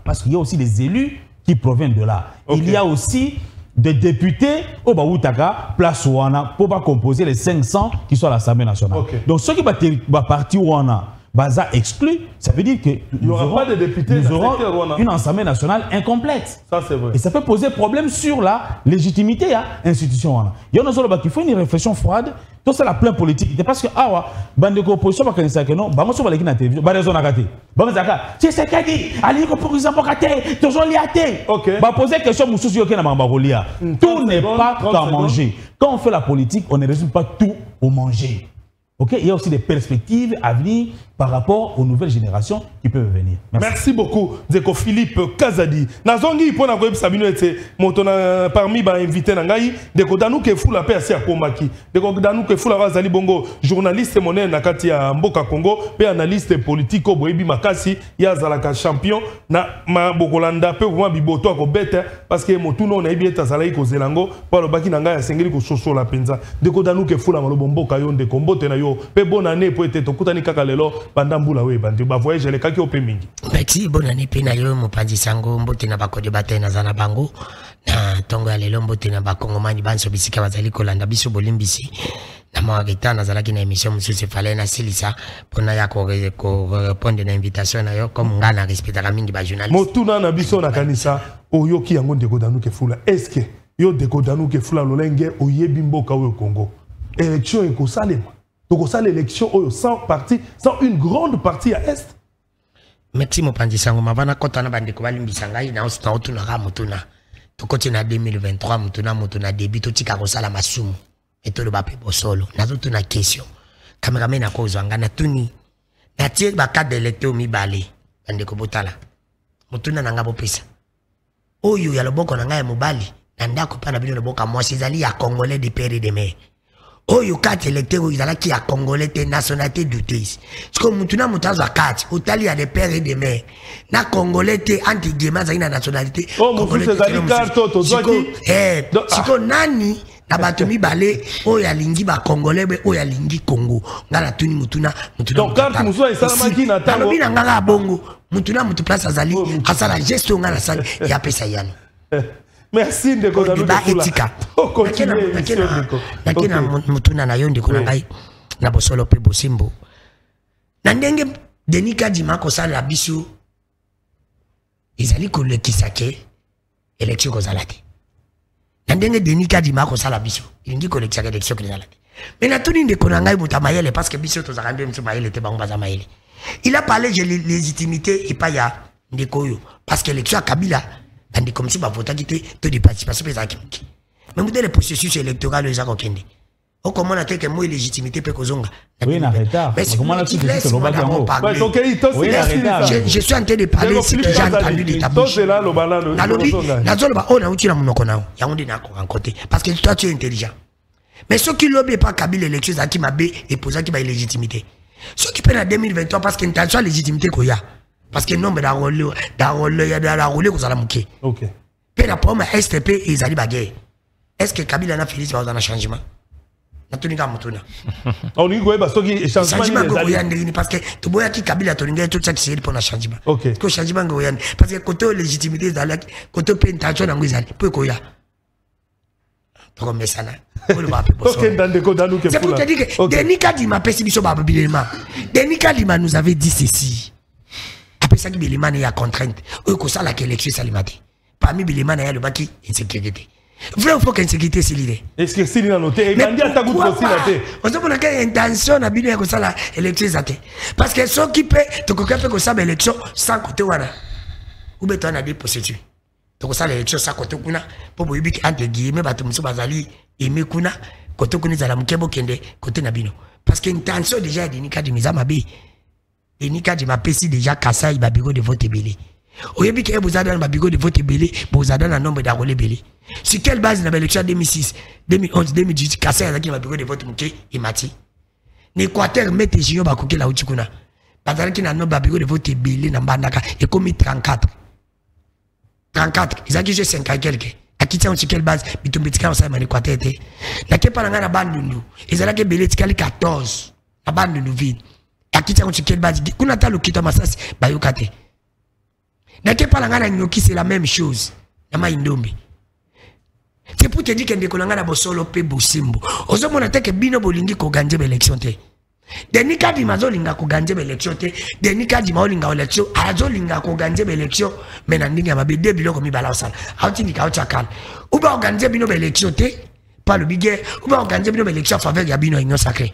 parce qu'il y a aussi des élus qui proviennent de là. Okay. Il y a aussi des députés au Baoutaka place wana pour pas composer les 500 qui sont à l'Assemblée nationale. Okay. Donc ceux qui vont partir wana baza exclu, ça veut dire que nous aurons pas de députés, nous aurons une Assemblée nationale incomplète. Ça c'est vrai. Et ça peut poser problème sur la légitimité de l'institution. Il y a qu'il faut une réflexion froide. Tout ça la plein politique. Parce que awa bande ko opposition ba kanisa que non, ba mo so ba na télévision, ba raison na raté. Ba zaka, c'est ce qu'a dit, ali ko pour exemple raté, toujours liaté. OK. Ba poser question mususu yo ke na mamba rolia. Tout n'est pas qu'à manger. Quand on fait la politique, on ne résume pas tout au manger. Ok, il y a aussi des perspectives à venir par rapport aux nouvelles générations qui peuvent venir. Merci beaucoup, Zeko Philippe Kazadi. Nazongi pour nakoyeb sabino ete motona parmi ba invité nangai Deko Danou ke fula pe asi akomaki. Deko Danou ke fula bazali bongo journaliste monene na kati ya mboka Congo pe analyste politique boyebi makasi ya zalaka champion na mabokolanda pe vraiment biboto ko bete parce que motuno na ebi eta zalai ko zelango pa lobaki nangai ya sengeli ko soso la penza. Deko Danou ke fula malobo mboka yo ndeko mbote na yo pe bonne année pour ete tokutani kaka lelo pendant boula we bandi ba voyage le kaki ope mingi. Merci, bonne année pe na yo mopanzi sango mbote na bako de bataille na zana bango na tongo ya lelo mbote na bakongomani banso bisika bazali kolanda biso bolimbisi na mawagita na zalaki na émission mususu fallait na silisa pona ya ko répondre na invitation na yo comme ngana respectera mingi ba journaliste motuna na biso na kanisa oyoki yango Deko Danou ke fula est-ce que yo Deko Danou ke fula lolenge oyebi mboka we Congo élection eko salema donc ça l'élection sans parti sans une grande partie à est. Merci mon pandisango mavana kota na bande ko balimbisa ngai na osta otuna ka mutuna to koti na 2023 mutuna début to tika ko sala masumu etolo ba pe bosolo nazo tuna question cameraman na ko zwanga na tuni na tie ba carte d'électeur mi balé bande ko botala mutuna na ngabo pesa oyo ya loboko na ngai mobali na ndako pa na bino loboka mwasi zali ya congolais de père de mère. Oh, yo carte électeur, ils allaient qui a congolais, nationalité douteuse. C'est comme Moutuna Moutazo à carte, au tali à des pères et des mères. Na congolais, anti-guéman, ça y a une nationalité. Oh, mon fils, c'est une carte, c'est comme Nani, na batomi balé, oh, ya lingi ba congolais, oh, ya lingi Congo. Ngala tuni Moutuna. Donc, carte, Moussa, et Salamaki, Nathan. Nalobi na ngala bongo, Moutuna Moutou place à Zali, à sa la gestion, ngala sali, et à Pesayano. Merci Ndeko Danou de Fula. Nakena mutuna na yo ndeko na ngai na bosolo pe bosimbo. Na ndenge Denis Kadima ko sala biso ezali ko lekisa ke élection ko zalate. Na ndenge Denis Kadima ko sala biso ingi ko lekisa ke élection ko zalate. Mais na tuni ndeko na ngai mutamayele parce que biso to zakande mtumayele te bango bazamayele. Il a parlé de légitimité et pas ya ndeko yo parce que l'élection à Kabila and comme si va voter qui te de participation pour ça qui mais vous le processus électoral les gens kende o comment on a quelque mot légitimité peut kozonga oui na retard mais comment on a tout ce global OK je suis en train de parler ce que j'ai entendu de ta bouche c'est là le bala na lobi na zolo on a outil na monoko na ya on na ko en côté parce que toi tu es intelligent mais ceux qui lobby pas Kabila l'élection ça qui m'a bé et poser qui va légitimité ceux qui prennent en 2023 parce qu'intention légitimité ko ya parce que nombre d'arolé que ça la mouké. OK. Puis la pomme STP et Zali Bagay. Est-ce que Kabila n'a fait dans un changement? Na tuninga mutuna. On dit que parce que changement parce que tu vois qui Kabila tuninga tout ça c'est pour un changement. OK. Que changement goyan parce que côté légitimité dans la côté intention dans ngizali pour koya. Pour me ça là. OK dans Deko Danou ke fula. C'est pour te dire que Denis Kadima pesi biso babilema. Denis Kadima nous avait dit ceci. ça qui bilimane ya contrainte oyo ko sala que élection salimati parmi bilimane ya le baki insécurité vrai ou faux qu'insécurité c'est l'idée est-ce que c'est la noté et bandi ata goût aussi la té on se pose quelle intention na bino ya ko sala élection zate parce que ceux qui peut to ko fait ko sala élection sans côté wana ou beto na des procédures to ko sala élection sans côté kuna po boyibi entre guillemets bato muso bazali aimé kuna côté kuna za la mukebo kende côté na bino parce que intention déjà de nika de mizama be et nika de ma pesi déjà kasa il ba bureau de vote belé oyebi ke vous avez un bigot de vote belé vous avez un nombre d'arolé belé sur quelle base na l'élection 2006 2011 2018 kasa ya ki ma bigot de vote muke imati n'Équateur mette jio ba koke la utikuna bazali ki na nombre bigot de vote belé na bandaka et comme 34 ils ont dit 5 à quelques à qui tient sur quelle base bitumbetika on en Équateur était na ke pa na bandundu ils ont que belé tikali 14 na bandundu vide à qui tient sur quelle base kuna ta lokito masasi bayokate na ke pa na nyoki c'est la même chose na maindombe c'est pour te dire que ndekolanga na bosolo pe bosimbo ozo mona te ke bino bolingi ko ganje be election te deni kadi mazolinga ko ganje be election te deni kadi maolinga election azolinga ko ganje be election mena ndinga mabe de biloko mi bala osala auti ndika auti akala uba ganje bino be election te pas le bigé uba ganje bino be election en faveur ya bino union sacrée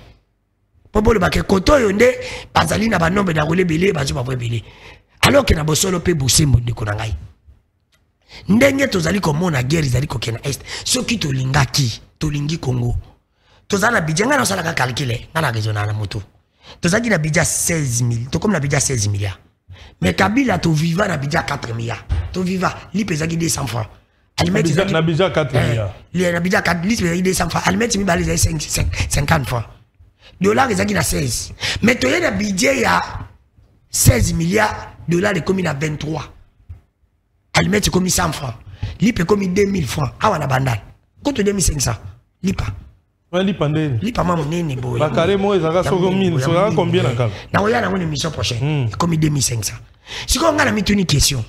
pobolo ba ke koto yonde bazali na ba nombre da rolé belé bazo ba vwe belé alors que na bosolo pe bosimbo ndeko na ngai ndenge tozali komona guerre zali kokena est soki tolingaki tolingi Congo tozala bijanga na sala calculer na raisonner na moto tozaki na bija 16000 to comme na bija 16 milliards mais Kabila to viva na bija 4 milliards to viva li pesaki 200 francs almeti na bija 4 milliards li na bija 4 li pesaki 200 francs almeti mi bali 50 francs dollars ezaki na 16 mais to yena budget ya 16 milliards dollars de comme na 23 almeti comme 100 francs lipe comme 2000 francs awa na bandal koto 2500 lipa lipa mamu nene boy la carrément ezaka soko 1000 soko combien na kala na oya na ngone mission prochaine comme 2500 siko ngana mituni question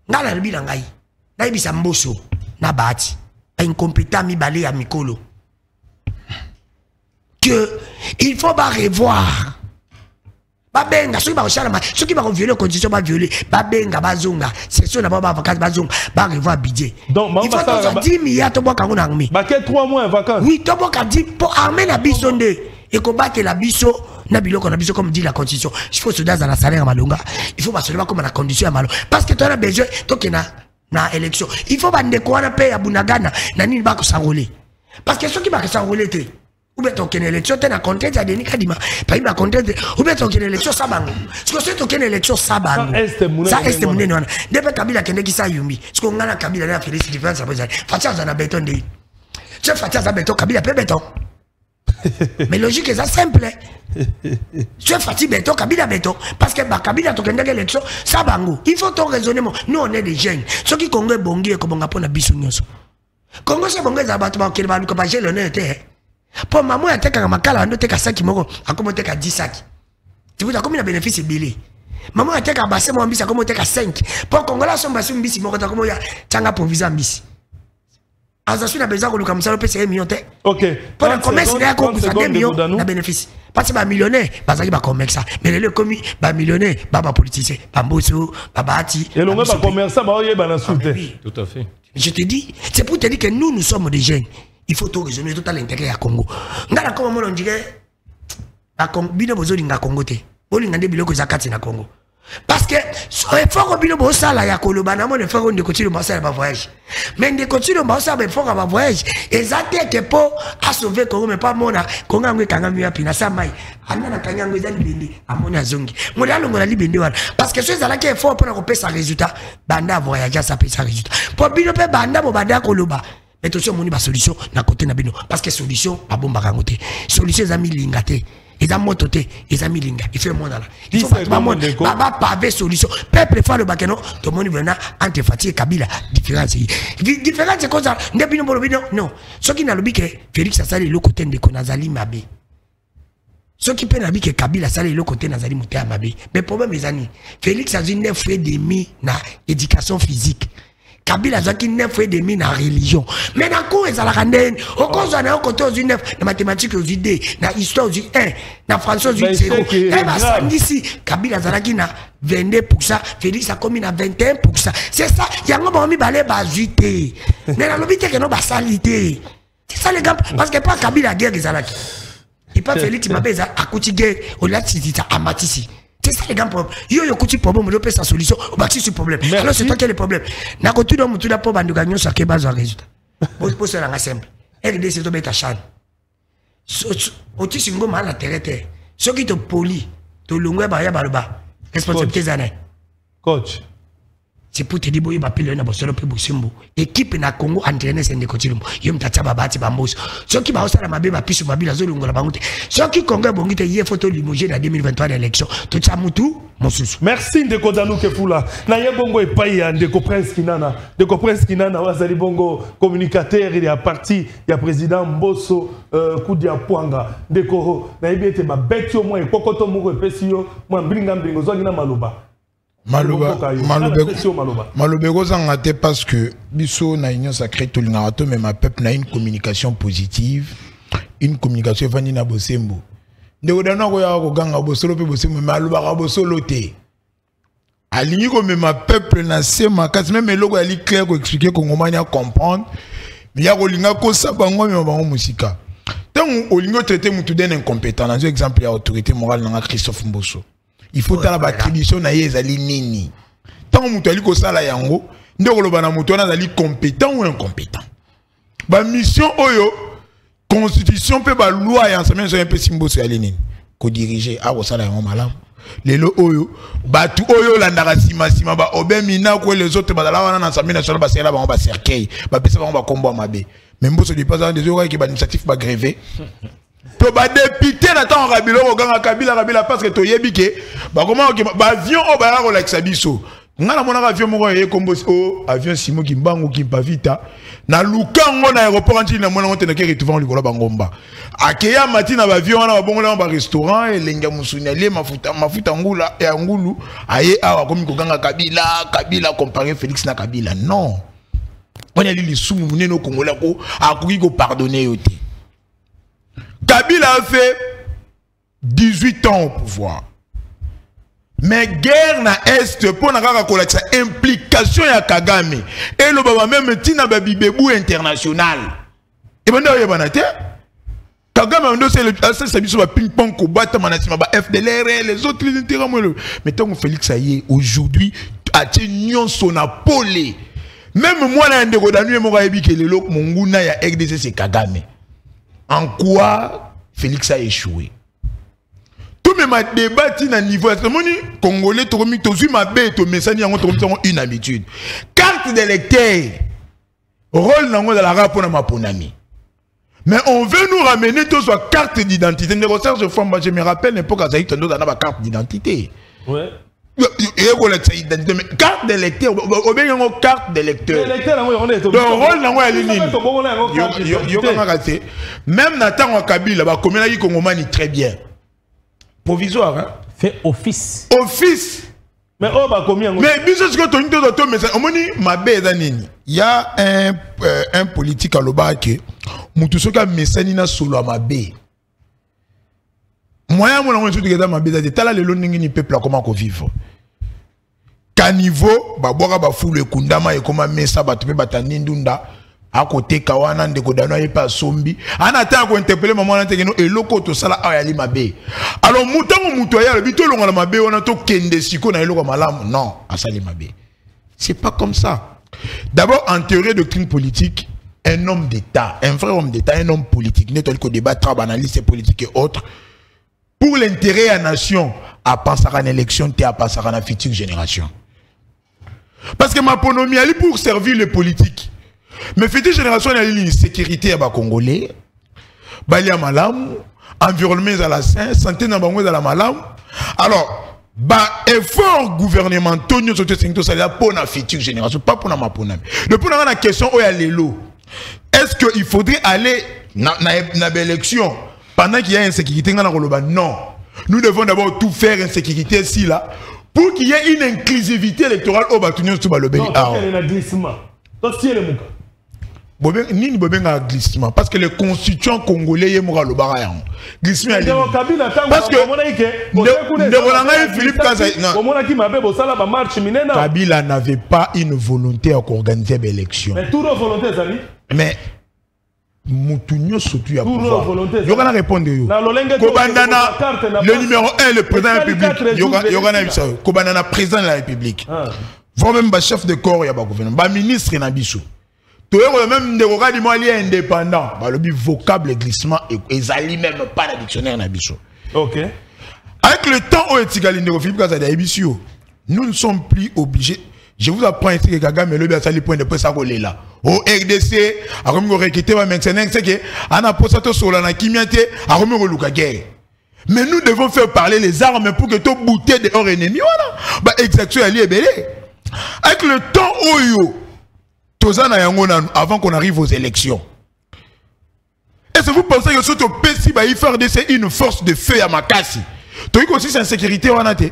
ngala libila ngai na ibisa mboso na bati incompétent mi balé ya mikolo que il faut pas revoir babenga soki bakosala ma soki bakovioler constitution bavioler babenga bazonga section na baba vacances bazonga ba revoir budget donc il faut que 10 milliards to boka ngona ngmi ba ke 3 mois en vacances oui to boka 10 pour armer la biso nde et combattre la biso na biloko na biso comme dit la constitution il faut se dans la salaire malonga il faut basoloba comme la condition malo parce que tu as besoin to que na élection il faut bande ko na paye ya bunagana na nini ba ko s'enrôler parce que soki ba ko s'enrôler te ou bien tu as une élection, tu as un contrat, tu as une contrat, ou bien tu as une élection, ça bango. Parce que tu as une élection, ça bango. Ça est mon nom. Depuis Kabila qui est ça yumi. Parce qu'on a Kabila a fait des différences. Fatia a béton de. Tu Fatia a béton, Kabila peut béton. Mais logique est simple. Tu es Fatia béton, Kabila béton. Parce que Kabila tu as une élection, ça bango. Il faut ton raisonnement. Nous on est des jeunes. Ceux qui Congo bongi et comme on a pour la bisounyos. Congo c'est bongo zabattement qui va nous compager l'honneur. Pour maman a teka makala ando teka saki moko akomo teka 10 saki tu vois combien de bénéfices belé maman a teka basse mo mbisi akomo teka 5 pour kongola so mbasi mbisi moko takomo ya tanga provision mbisi azasu na besoin ko luka msalo pesa 1 million te OK pour la commerce ya ko kusa 2 millions na bénéfice parce que ba millionnaire bazaki ba commerce ça mais le commis ba millionnaire ba politicien ba mboso ba bati et l'on va commerçant ba oyeba na soute tout à fait je te dis c'est pour te dire que nous sommes des jeunes. Il faut tout raisonner tout à l'intérêt à Congo. Ngala comme on dirait la Congo bino bozolinga Congo te. Bolinga de biloko zakati na Congo. Parce que so effort bino bosala ya koloba na mon effort de continuer bosala ba voyage. Mais de continuer bosala ba effort ba voyage. Exacte que pour à sauver Congo mais pas mona Congo ngwe kanga miya pina sa mai. Ana na kanga ngwe za libende amona zongi. Mona longo la libende wana. Parce que ceux là qui effort pour repérer sa résultat, banda voyage ça peut sa résultat. Pour bino pe banda bo banda koloba. Mais tout ça, on a une solution dans côté Nabino. Parce que solution, à bon barangote. Solution, les amis lingate. Les amis mototé. Les amis linga. Il fait mon là. Il faut pas mon. Baba pavé solution. Peuple fait le bakeno. Tout le monde vient entre Fatih et Kabila. Différence. Différence, c'est quoi ça? Nabino Bolobino. Non. Ce qui n'a le bique, Félix a salé le côté de Konazali Mabé. Ce qui peut n'habiter que Kabila a salé le côté de Nazali Mouté Mabé. Mais problème, mes amis. Félix a une 9 frais demi na éducation physique. Kabila zaki 9 et demi na religion. Mais dans quoi ça la randenne? Au cause on a un côté aux 9, na mathématiques aux idées, na histoire aux 1, na français aux 0. Eh ben ça ici, Kabila zaki na 22%, Félix a commis na 21%. C'est ça, il y a un bon mi balé bazité. Mais la lobby que non basalité. C'est ça les gars, parce que pas Kabila guerre des alaki. Et pas Félix m'a beza à côté guerre au là c'est à Matisi. C'est ça les gars problème. Yo kuti problème on peut sa solution au bâti ce problème. Alors c'est toi qui as le problème. Na ko tout dans mutu la pour bandu gagnon ça que base en résultat. Pour ça la simple. RD c'est to beta chan. Oti singo mal la terre. Ce qui te poli, te longwe ba ya baluba. Responsabilité zané. Coach. C'est pour te dire boy ba pile na bosolo pe bosimbo. Équipe na Congo entraîner c'est ndekotilo. Yo mtacha babati bambos. Ce qui ba osala mabe ba pisu mabila zo longola bangote. Ce qui Congo bongite yé photo limogé na 2023 l'élection. Tout ça mutu mosusu. Merci ndeko Danou Kefula. Na ye bongo e paye ndeko Prince Kinana. Ndeko Prince Kinana wazali bongo communicateur il y a parti il y a président Mbosso Kudia Pwanga. Ndeko na yebete ba beti au moins kokoto moko epesi yo moi mbinga mbingo zo ngina maloba. Malobego zangate parce que biso na union sacrée to lingarato mais ma peuple na une communication positive, une communication vani na bosembo. Ndeko dana ko ya ko ganga bosolo pe bosembo maloba ka bosolo te. Alingi ko ma peuple na sema kasi même eloko ali clair ko expliquer ko ngomani a comprendre. Mais ya ko linga ko sabango mais bango musika. Tant olingo traiter mutu den incompétent, dans exemple ya autorité morale na Christophe Mbosso. Il faut que la tradition na yezali nini. Tant mutu ali ko sala yango, ndeko loba na mutu na ali compétent ou incompétent. Ba mission oyo constitution pe ba loi ya ensemble so un peu Mbosso ali nini. Ko diriger a ko sala yango malamu. Lelo oyo batu oyo landaka sima ba obemina ko les autres ba la wana na ensemble national ba sela ba cercueil, ba pesa ba kombo mabe. Mais Mbosso dit pas des oreilles qui ba initiative ba gréver. To ba député na tant Kabila ko ganga Kabila parce que to yebike ba comment ba avion o ba ko like sabiso ngala mona avion moko ye kombo o avion simo kimbango kimpavita na lukango na aéroport anti na mona ngotena ke retrouver likolo bangomba akeya matina ba avion na bongola ba restaurant elenga musuni ale mafuta ngula ya ngulu aye awa komi ko ganga Kabila comparer Félix na Kabila non on a li sumu muneno kongola ko akoki ko pardonner yote. Kabila a fait 18 ans au pouvoir. Mais guerre na Est pour na kaka implication ya Kagame. Et le baba même tina babibebu international. Et ben là banate. Kagame ndo c'est biso ba ping pong ko bata manasima ba FDLR les autres les intérêts. Mais tant que Félix Aye aujourd'hui a tenu son apolé. Même moi na ndeko Danu mo ka yebi ke lelo monguna ya RDC c'est Kagame. En quoi Félix a échoué? Tout le monde débat à niveau de Congolais, tu as ma bête, tu as une habitude. Carte d'électeur, rôle dans la rapport à ma ponami. Mais on veut nous ramener tous sur carte d'identité. Je me rappelle l'époque où tu as ma carte d'identité. Ouais. Carte d'électeur, carte d'électeur. Le rôle dans même Nathan Kabila, comme il a très bien. Provisoire, hein? Fait office. Office. Mais oh bah combien? Mais bisous que tu il y a un politique à l'Obake, Moutoussoka Messanina solo à ma baie. Moi, je suis dans ma baie, t'as là le long peuple comment qu'on vivre. Qu'à niveau, babora bafou le kundama et comment messa batube batanindunda. À côté kawana ndeko dano ye pas sombi ana ta ko interpeller maman na tekeno eloko to sala ayali mabe alors mutango mutoya le bito longa mabe ona to kende siko na eloko malamu non asali mabe c'est pas comme ça. D'abord en théorie de doctrine politique un homme d'état un vrai homme d'état un homme politique n'est tel que débat analyse politique et autres pour l'intérêt à la nation à penser à une élection à penser à la future génération parce que ma ponomie elle pour servir les politiques. Mais future génération, il y a une sécurité à Congolais, Balia Malam, environnement à la sain, santé dans la Malam. Alors, effort gouvernemental, nous sommes pour la future génération, pas pour la Maponami. Le pour la question, où il y a les lots. Est-ce qu'il faudrait aller dans l'élection pendant qu'il y a une sécurité dans la non. Nous devons d'abord tout faire une sécurité ici, là, pour qu'il y ait une inclusivité électorale au Batunio Soubalobeli. Non, il y a un glissement. Nini bobenga glissement parce que les constituants congolais yé mora lobara yango glissement parce que Philippe Kabila n'avait pas une volonté à organiser l'élection mais Moutounio surtout à pouvoir yokana répondre yo Kobandana le numéro 1 le président de la République yokana bisa Kobandana président de la République voire même chef de corps ya ba gouvernement ba ministre na biso tout le même des indépendant, le vocable glissement et même pas le dictionnaire nabiso. Ok. Avec le temps où nous ne sommes plus obligés. Je vous apprends ici que Kagame mais le bien sali point de presse à coller là. Au RDC, à remettre réquité va maintenant c'est que ana posato sur la kimiate à remettre luka guerre. Mais nous devons faire parler les armes pour que tout bouter de hors ennemi voilà. Bah exactement ali est belé. Avec le temps où avant qu'on arrive aux élections. Est-ce que vous pensez que ce PSI va y faire une force de feu à Makassi? Tu as aussi cette insécurité en athée.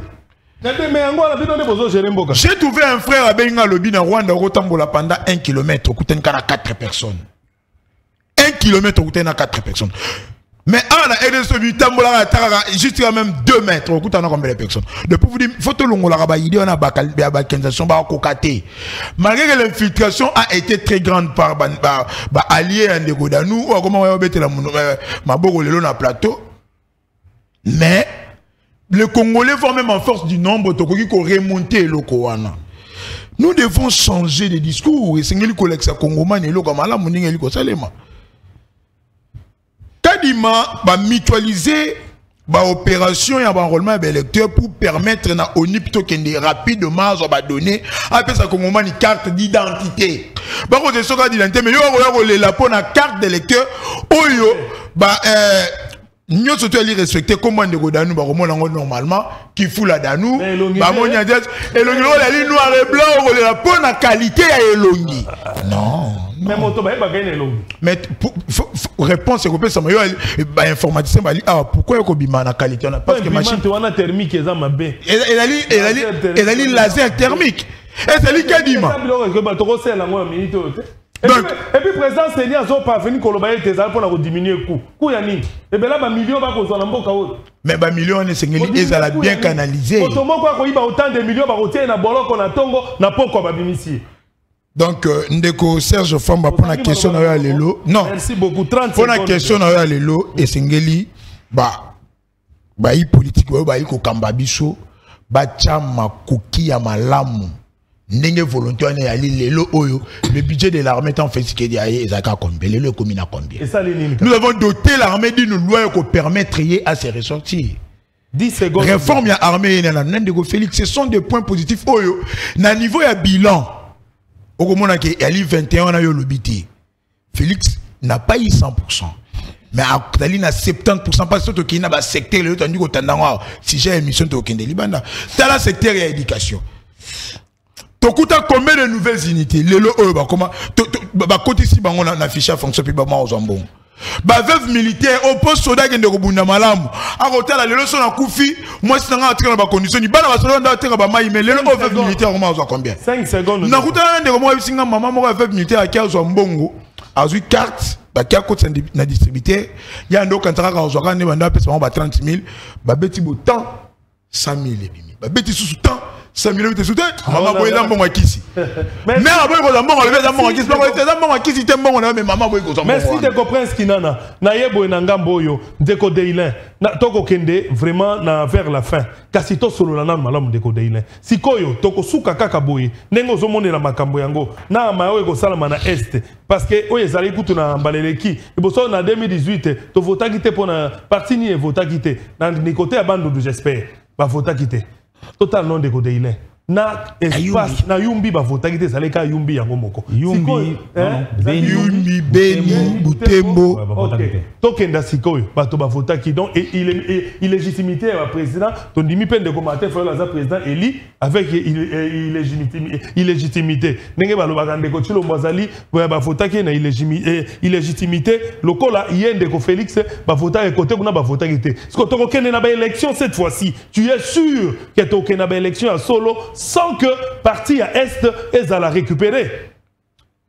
J'ai trouvé un frère à Benga Lobi dans Rwanda pendant 1 km, au 4 personnes. 1 km au 4 personnes. Mais on a aidé celui juste quand même 2 mètres au coût combien de personnes. Depuis vous dire photo longo la rabaïdi on a balkanisation ba kokate. Malgré que l'infiltration a été très grande par alliés en Degodanou ou comment on va mettre la maboko lelo na plateau. Mais les Congolais vont même en force du nombre tokoki ko remonter le Kowana. Nous devons changer de discours et c'est ngeli koleksa Congoman et lo kamala muninga liko salema. Kadima va mutualiser l'opération et l'enrôlement des électeurs pour permettre na ONU plutôt qu'un rapidement va donner après ça comme une carte d'identité. Bah quand c'est ça d'identité mais yo la pour la carte d'électeur oyo bah nous surtout aller respecter comment de Godanu bah normalement qui fout la danou bah mon et le la ligne noir et blanc on la pour la qualité à elongi. Non. Mais réponse c'est que ça m'a informaticien pourquoi il y a qualité parce que machine thermique et elle a laser thermique et c'est lui qui a dit et puis président Seigneur a pas venu colobayer tes pour la diminuer le coût. Coût ya nini? Et bien là ba millions ba ko zona mboka o. Mais ba millions ne sengeli ezala bien canalisé. Autrement quoi ko iba autant de millions ba rotier na boloko na tongo na poko ba bimisi. Donc ndeko Serge Famba pour la question na yo lelo. Non. Merci beaucoup 30 pour la question na yo lelo et sengeli ba yi politique ba yi ko kamba biso ba chama kuki ya malamu. N'enge volontaire le budget de l'armée est en fait ce qu'il y a combien le commune à combien. Nous avons doté l'armée d'une loi qui permet à se ressortir. 10 secondes. Réforme ya armée Félix, ce sont des points positifs. Na niveau ya bilan. Au moment où il y a 21 ans le biti. Félix n'a pas eu 100%. Mais à 70% parce que il y a un secteur le tendu au tendance si j'ai une mission de Libanda. Dans le secteur de l'éducation. Tokuta combien de nouvelles unités lelo comment côté ici on a affiché à fonction puis aux jambon veuve militaire au poste soldat qui ndekobunda malamu à côté la lelo son na kufi moi c'est nga atika na condition ni bana basola nda atika ba mai mais lelo veuve militaire comment aux combien 5 secondes na kuta ndeko moi singa maman mo veuve militaire à kiazo mbongo azui carte ba kia côté na distributeur ya ndo kantaka ka ozwaka ne banda pesa ba 30 000 ba beti botan 100 000 ebimi ba beti sous temps 5 000 euros de soutien. Maman, vous êtes un bon acquis. Mais après, vous êtes un bon acquis. Merci de comprendre ce qu'il y a. Naïebo Nangamboyo, Deko Deilin. Toko Kende, vraiment, vers la fin. Kasito solo na malam Deko Deilin. Sikoyo, Toko Suka Kakaboy, Nengo Zomone la Makamboyango, Na Maoego Salamana Est. Parce que, oui, ça écoute na Baleleki. Et pour ça, en 2018, tu votes quitter pour la partie ni vote quitter. Dans les côtés à bande, j'espère. Va voter quitter. Total non de Godeilin. Na espace na Yumbi ba vota kite saleka Yumbi yango moko. Yumbi Beni Butembo. Tokenda sikoyo bato ba vota ki donc illégitimité à président ton dimi peine de commenter faut la président Eli avec illégitimité. Ndenge ba lo bagande ko tilo mbazali ba vota ki na illégitimité lokola yende ko Félix ba vota côté kuna ba vota kite. Ce que to kende na ba élection cette fois-ci, tu es sûr que to kende na ba élection à solo sans que parti à Est est à la récupérer.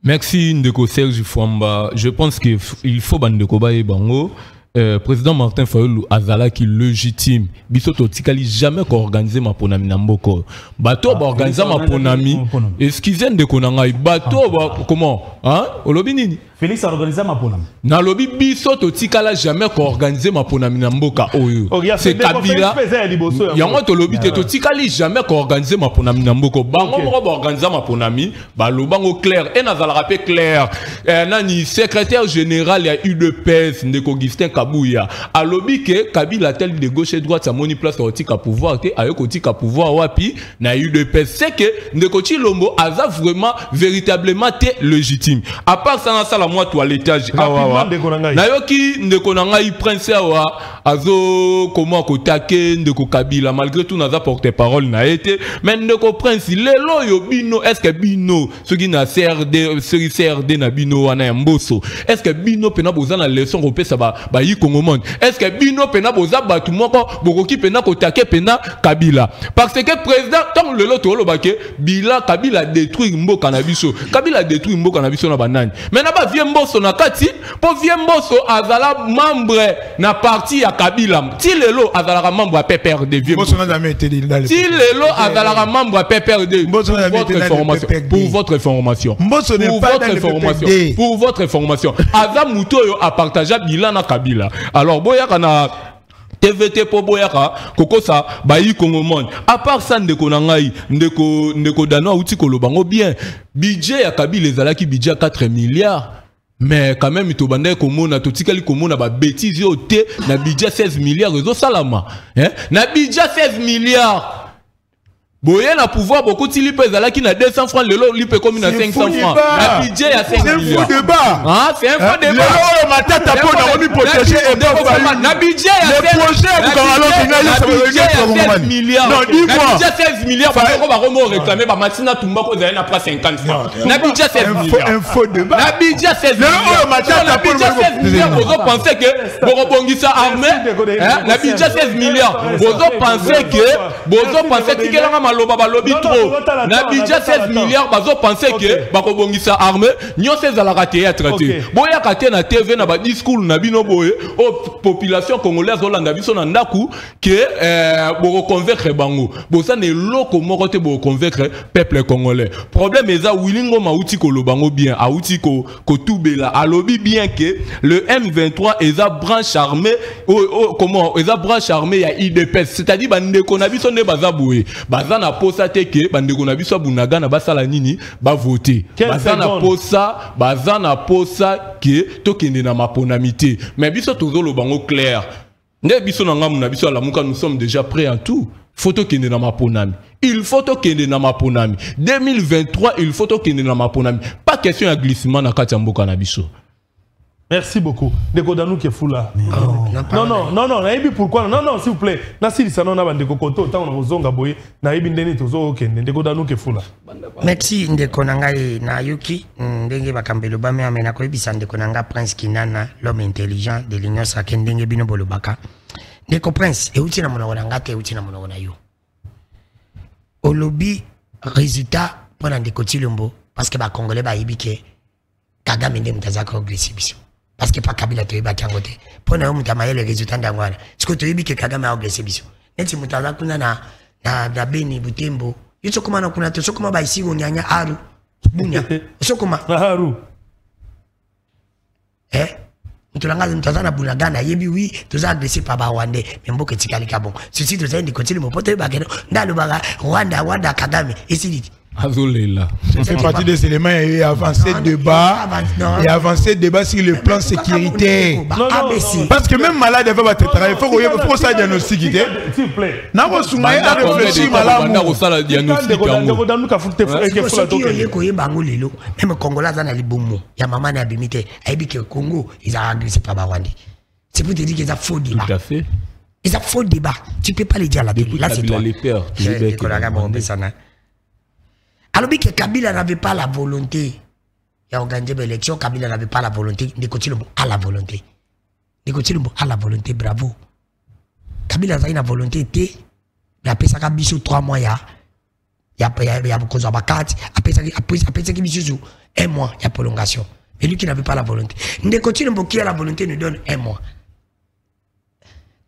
Merci Ndeko Serge Fouamba. Je pense qu'il faut Bandeko Baye Bango. Président Martin Fayulu Azala qui légitime. Bisoto Tikali jamais qu'organiser ma ponami Namboko. Bato ba organiser ma ponami. Excusez Ndeko Nangai. Bato ba comment? Hein? Olobinini. Félix a organisé ma ponami. Na lobi Bisoto Tikala jamais qu'organiser ma ponami Namboka Oyo. C'est Kabila. Yango to lobi te Tikali jamais qu'organiser ma ponami Namboko. Bango mo ba organiser ma ponami. Ba lo bango clair. Et Nazala rappel clair. Nani secrétaire général ya UDPS Ndeko Augustin Kabouya. A lobi que Kabila tel de gauche et droite sa moni place au tika pouvoir te ayoko tika pouvoir wapi na UDPS. C'est que Ndeko Chilombo aza vraiment véritablement te légitime. À part ça na moi toi l'étage nayoki Ndeko Nangai prince awa azo comment kotake Ndeko Kabila malgré tout naza porte-parole na été mais Ndeko prince lelo yo bino est-ce que bino ce qui na CRD na bino wana mboso est-ce que bino pena boza na leçon kopesa ba yi Congo monde est-ce que bino pena boza batu moko bokoki pena kotake pena Kabila parce que président tant lelo to lobake bila Kabila détruit mboka na biso Kabila détruit mboka na biso na banani mais na ba Mboso na kati po Mboso azala membre na parti ya Kabila ti lelo azala membre à PPRD Mboso na jamais été dans le ti lelo azala membre à PPRD pour votre information Mboso n'est pas dans le PPRD pour votre information aza muto yo a partager bilan na Kabila alors boya kana TVT po boyaka koko sa bayi Congo monde à part ça Ndeko Nangai ndeko dano outi kolobango bien budget ya Kabila ezalaki budget 4 milliards. Mais quand même, il y a des bêtises na budget 16 milliards. Na budget 16 milliards. Boye na pouvoir beaucoup de lipe qui na 200 francs lelo lipe comme na 500 francs. La budget à 5 milliards. C'est un faux débat. Ah, c'est un faux débat. Lelo ma tête a pas na protéger et pas na budget à 16 milliards. Non, dis-moi. Na budget 16 milliards parce qu'on va remonter réclamer ba Matina Tumba ko za na pas 50 francs. Na budget 16 milliards. Un faux débat. Na budget 16 milliards. Lelo ma tête a pas na budget 16 milliards. Vous pensez que Borobongisa armée na budget 16 milliards. Vous pensez que maloba lobby trop na budget 16 milliards bazo penser que bakobongisa armée nyo 16 ala raté à traiter boya katé na TV na ba discours na bino boye o population congolaise olanda biso na ndaku que bo convaincre bango bosa ne loko moko te bo convaincre peuple congolais problème eza wilingo mauti ko lobango bien auti ko tubela alobi bien que le M23 eza branche armée comment eza branche armée ya IDPS c'est-à-dire bandeko na biso ne baza boye baza na posa teke bandeko na biso bunaga na basala nini ba voter baza na posa ke tokende na maponamité mais biso tozolo bango clair ne biso na ngamu na biso la muka nous sommes déjà prêts à tout photo kende na maponami il faut tokende na maponami 2023 il faut tokende na maponami pas question ya glissement na kati ya mboka na biso. Merci beaucoup. Ndeko Danou qui est fou là. Non, naïbi pourquoi? Non, s'il vous plaît. Nasili ça non Ndeko Koto tant on zonga boye. Naïbi ndeni tozo okende. Ndeko Danou qui est fou là. Merci Ndeko Nangai na Yuki. Ndenge bakambelo ba me amena ko ebisa Ndeko Nanga Prince Kinana, l'homme intelligent de l'Union sacrée ndenge bino bolobaka. Ndeko Prince e uti na monoko nanga te uti na monoko na yo. Olobi résultat pour Ndeko Chilombo parce que ba Congolais ba yibike Kagame ndem tazaka agressivité. Parce que pas Kabila to yeba kangote. Pona yo mutamaye les résultats ndangwana. Siko to yebi ke Kagame a agressivité. Neti mutaza kuna na Beni Butembo. Yitso kuma na kuna to sokuma ba isigo nyanya aru. Bunya. Sokuma aru. Mutulanga mutaza na bunagana yebi wi toza agressé pa ba Rwanda. Memboke tikali kabon. Sisi to zaindi continue mo poto ba keno. Ndalo ba Rwanda Kagame esidi. Azolela. Ça fait partie des éléments et avancé débat. Et avancé débat sur le plan sécurité. Parce que même malade va travailler. Il faut ça diagnostiquer. S'il vous plaît. N'a pas soumé à réfléchir malade. Même Congolais dans les boumou. Ya maman na bimité. Aibi que Congo ils a agressé par Rwanda. C'est pour te dire qu'ils a faux débat. Tout à fait. Ils a faux débat. Tu peux pas les dire à la télé. Là c'est toi. Alors que Kabila n'avait pas la volonté d'organiser l'élection, Kabila n'avait pas la volonté, Ndeko Chilombo a la volonté. Ndeko Chilombo a la volonté, bravo. Kabila a la volonté, il a fait ça 3 mois, Il y a beaucoup de carte, après qui bisous, 1 mois, il y a prolongation. Mais lui qui n'avait pas la volonté. Nous continuons qui a la volonté nous donne 1 mois.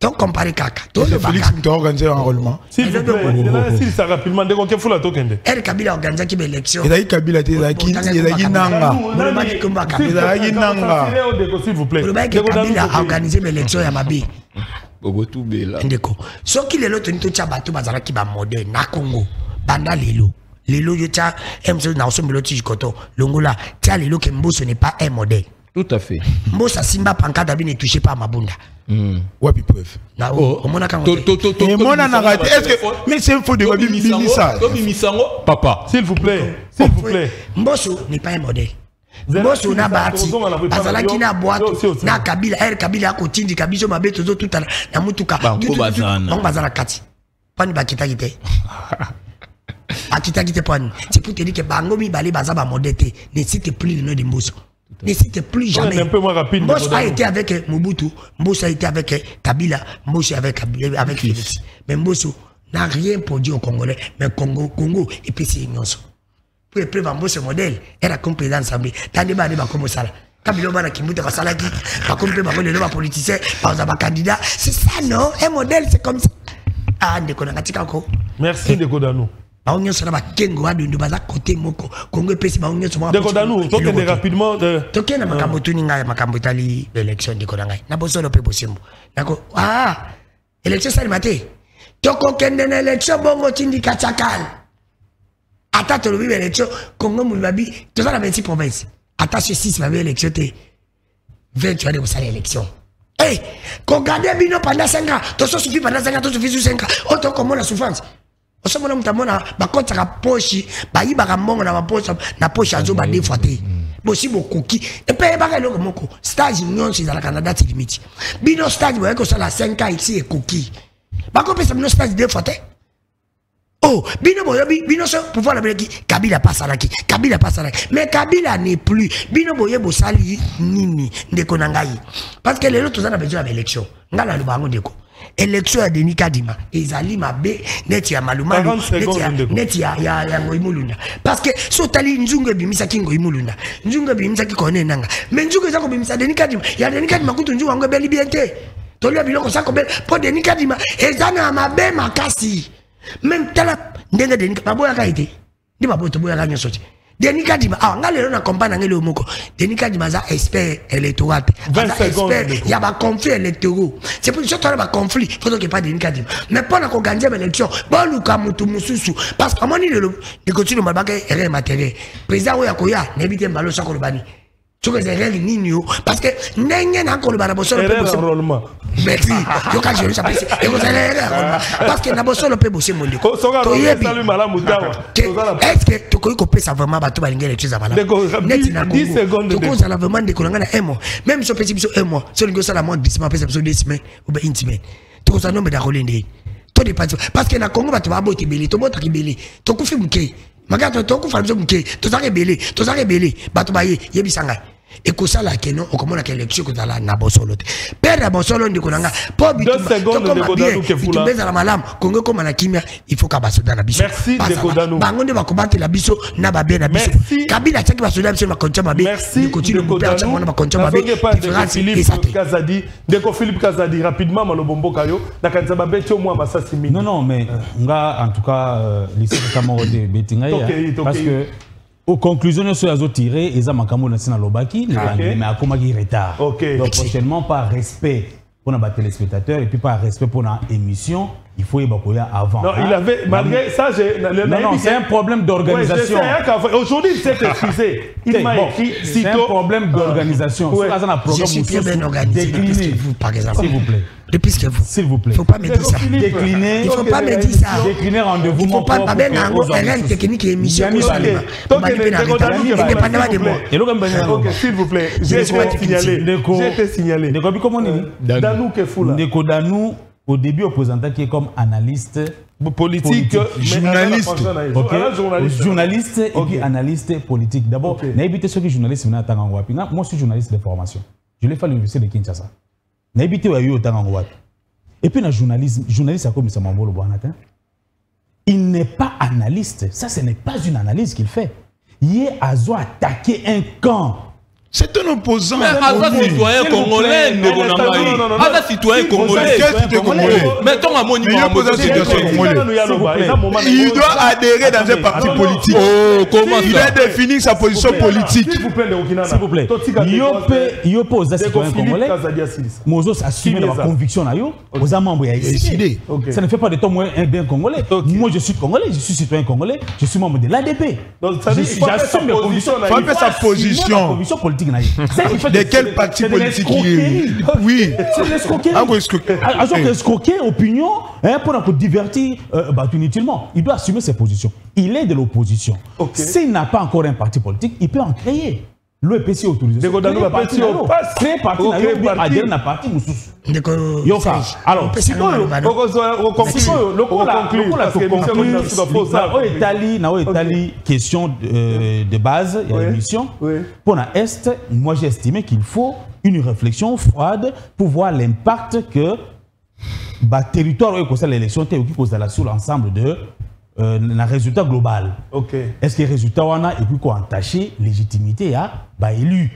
Donc, comparé Kaka. Félix Mouta organisé l'enrôlement. S'il vous plaît, s'il ça rapidement, dès qu'on fait la token. Elle Kabila organisé qui l'élection. Il a Kabila, il a Nanga. S'il vous plaît. Kabila a organisé l'élection à Mabi. Bogotou Bela. Ndeko. Ce qui est l'autre, nous avons bateau bazara qui va moderne na Congo. Banda lelo. Lelo yocha emso na osombo loti jikoto. Longola, tia lelo que Mbosso n'est pas un modèle. Tout à fait. Mbosso Simba pancada bi ne touché pas Mabunda. Wapi preuve. Na o mona kan. Et mona narrate. Est-ce que mais c'est faux de Bimisa. Papa. S'il vous plaît. S'il vous plaît. Mbosso n'est pas un modèle. Mbosso na bati. Bazala ki na boîte na Kabila, Kabila ko tindi kabiso mabeto zo tout na mutuka. On bazala kati. Pani bakita kite. Akita kite pani. C'est pour te dire que bango mi balé bazaba modèle. Ne cite plus le nom de Mbosso. Ne cite plus jamais. Un peu moins rapide. Mbosso a été avec Mobutu, Mbosso a été avec Kabila, Mbosso avec Félix. Mais Mbosso n'a rien produit au Congolais. Mais Congo et puis c'est ignorant. Pour le Mbosso modèle, elle a compris dans l'Assemblée. Dans les débat comme ça. Kabila bana Kimbuta Basalaki, pas compris par les politiciens, par les candidats. C'est ça non? Un modèle c'est comme ça. Ah, Ndeko Nangatika ko. Merci Ndeko Danou. Baonyo sera ba kengo wa dundu baza côté moko. Kongo pesi baonyo sera. Ndeko Danou, tokende rapidement de tokende na makambo tuninga ya makambo tali élection Ndeko Nangai. Na bosolo pe bosembo. Nako élection sali maté. Toko kende na élection bongo tindi kachakal. Ata to lobi élection Congo mulubabi, to za na 26 provinces. Ata sur 6 ma élection te 20 tu as de ça l'élection. Hey, qu'on garde bino pendant 5 ans, to so suffit pendant 5 ans, to suffit sur 5 ans. Autant comme la souffrance. Osomona mutamona bakota ka pochi, bayiba ka mbongo na poche na poche azo ba défoité. Bosi bokoki. Et puis ba ka loko moko. Stage union c'est dans la Canada limite. Bino stage boye ko sala 5 ans ici et coquille. Bako pesa bino stage défoité. Oh, bino boyo bino so pouvoir la beleki Kabila passe à la qui. Kabila passe à la. Mais Kabila n'est plus. Bino boye bosali nini Ndeko Nangai. Parce que les autres ont besoin d'élection. Ngala le bango Ndeko. Élection à Denis Kadima ezali mabe neti ya maluma neti ya ngoimulunda parce que sotali nzungu bimisa kingo imulunda nzungu bimisa kikone nanga mais nzungu zako bimisa Denis Kadima ya Denis Kadima kutu nzungu wango beli biente tolio biloko sako bel po Denis Kadima ezana mabe makasi même tala ndenge Denis baboya kaite ndi baboya toboya kanyo soti Denis Kadima ngale na compagnie ngele omoko Denis Kadima za expert électoral 20 secondes il y a ba conflit électoraux c'est pour ça que ba conflit faut que pas Denis Kadima mais pas na ko gagner l'élection bon luka mutu mususu parce que amoni le continue mabaka erreur matériel président oya koya nebite mbalo sako lobani tu que c'est erreur nini parce que nenge na ko lobana bosolo pe bosolo merci yo ka je s'appelle et vous allez erreur parce que na bosolo pe bosolo monde to yebi salut malamu dawa est-ce que tu ko pesa vraiment bato balinga les choses à malamu 10 secondes de cause à la vraiment de kolanga na 1 mois même si petit biso 1 mois so lingo sala moins 10 mois pesa biso 2 semaines ou bien 1 semaine to ça nombre d'arolende to dépasse parce que na Congo bato ba boti belé to bota ki belé to ku fi muke magato to ku fa biso muke to za rebelé bato ba yebisanga et que ça là que non on commence à l'élection que là na bosolo père bosolo ndiko nanga po bitu 2 secondes de Kodanu ke fula beza la malam Congo comme na kimia il faut ka basoda na biso merci de Kodanu bango nde bakombattre la biso na babe na biso Kabila taki basoda biso na koncha mabe merci continue de Kodanu na koncha mabe Philippe Kazadi rapidement malobombo kayo na kanza babe tio moi basasi mingi non mais nga en tout cas lycée Kamoro de Betinga parce que aux conclusions sur les autres tirées, ils ont makambo na sina lobaki, mais à comment il retard. Donc prochainement par respect pour nos téléspectateurs et puis par respect pour notre émission, il faut y aller avant. Non, il avait malgré ça, non, c'est un problème d'organisation. Aujourd'hui, il s'est excusé. Il m'a écrit c'est un problème d'organisation. Je suis bien organisé. Vous, par exemple, s'il vous plaît. Depuis que vous. S'il vous plaît. Il ne faut pas me dire ça. Décliner. Il ne faut pas me dire ça. Décliner rendez-vous. Il ne faut pas me dire erreur technique et émission. Indépendamment de moi. Ok, s'il vous plaît. J'ai été signalé. Comment on dit Danou Kefoula. Ndeko Danou, au début, représentant qui est comme analyste politique, journaliste. Journaliste et puis analyste politique. D'abord, n'habitez ceux qui journalistes maintenant à moi, je suis journaliste de formation. Je l'ai fait à l'université de Kinshasa. N'habitez pas à et puis, le journaliste a comme ça m'a volé au bon matin. il n'est pas analyste. Ça, ce n'est pas une analyse qu'il fait. Il est à attaquer un camp. C'est un opposant. Mais Aza citoyen congolais, Aza citoyen congolais. Mettons à mon niveau. Il doit adhérer dans un parti politique. Il doit définir sa position politique. S'il vous plaît. Il oppose à citoyen congolais. Mozos assume la conviction. Aux membres, il a décidé. Ça ne fait pas de toi un bien congolais. Moi, je suis congolais, je suis citoyen congolais, je suis membre de l'ADP. J'assume mes convictions. Il faut faire sa position. De quel parti politique il est? Oui. C'est l'escroquerie. Escroquer opinion pour divertir inutilement. Il doit assumer ses positions. Il est de l'opposition. S'il n'a pas encore un parti politique, il peut en créer. L'EPC autorisé. Créer parti alors, question de base, il y a une mission. Pour l'Est, moi j'ai estimé qu'il faut une réflexion froide pour voir l'impact que le territoire où l'élection est sur l'ensemble de le résultat global. Est-ce que le résultat a et puis qu'on entaché légitimité à élu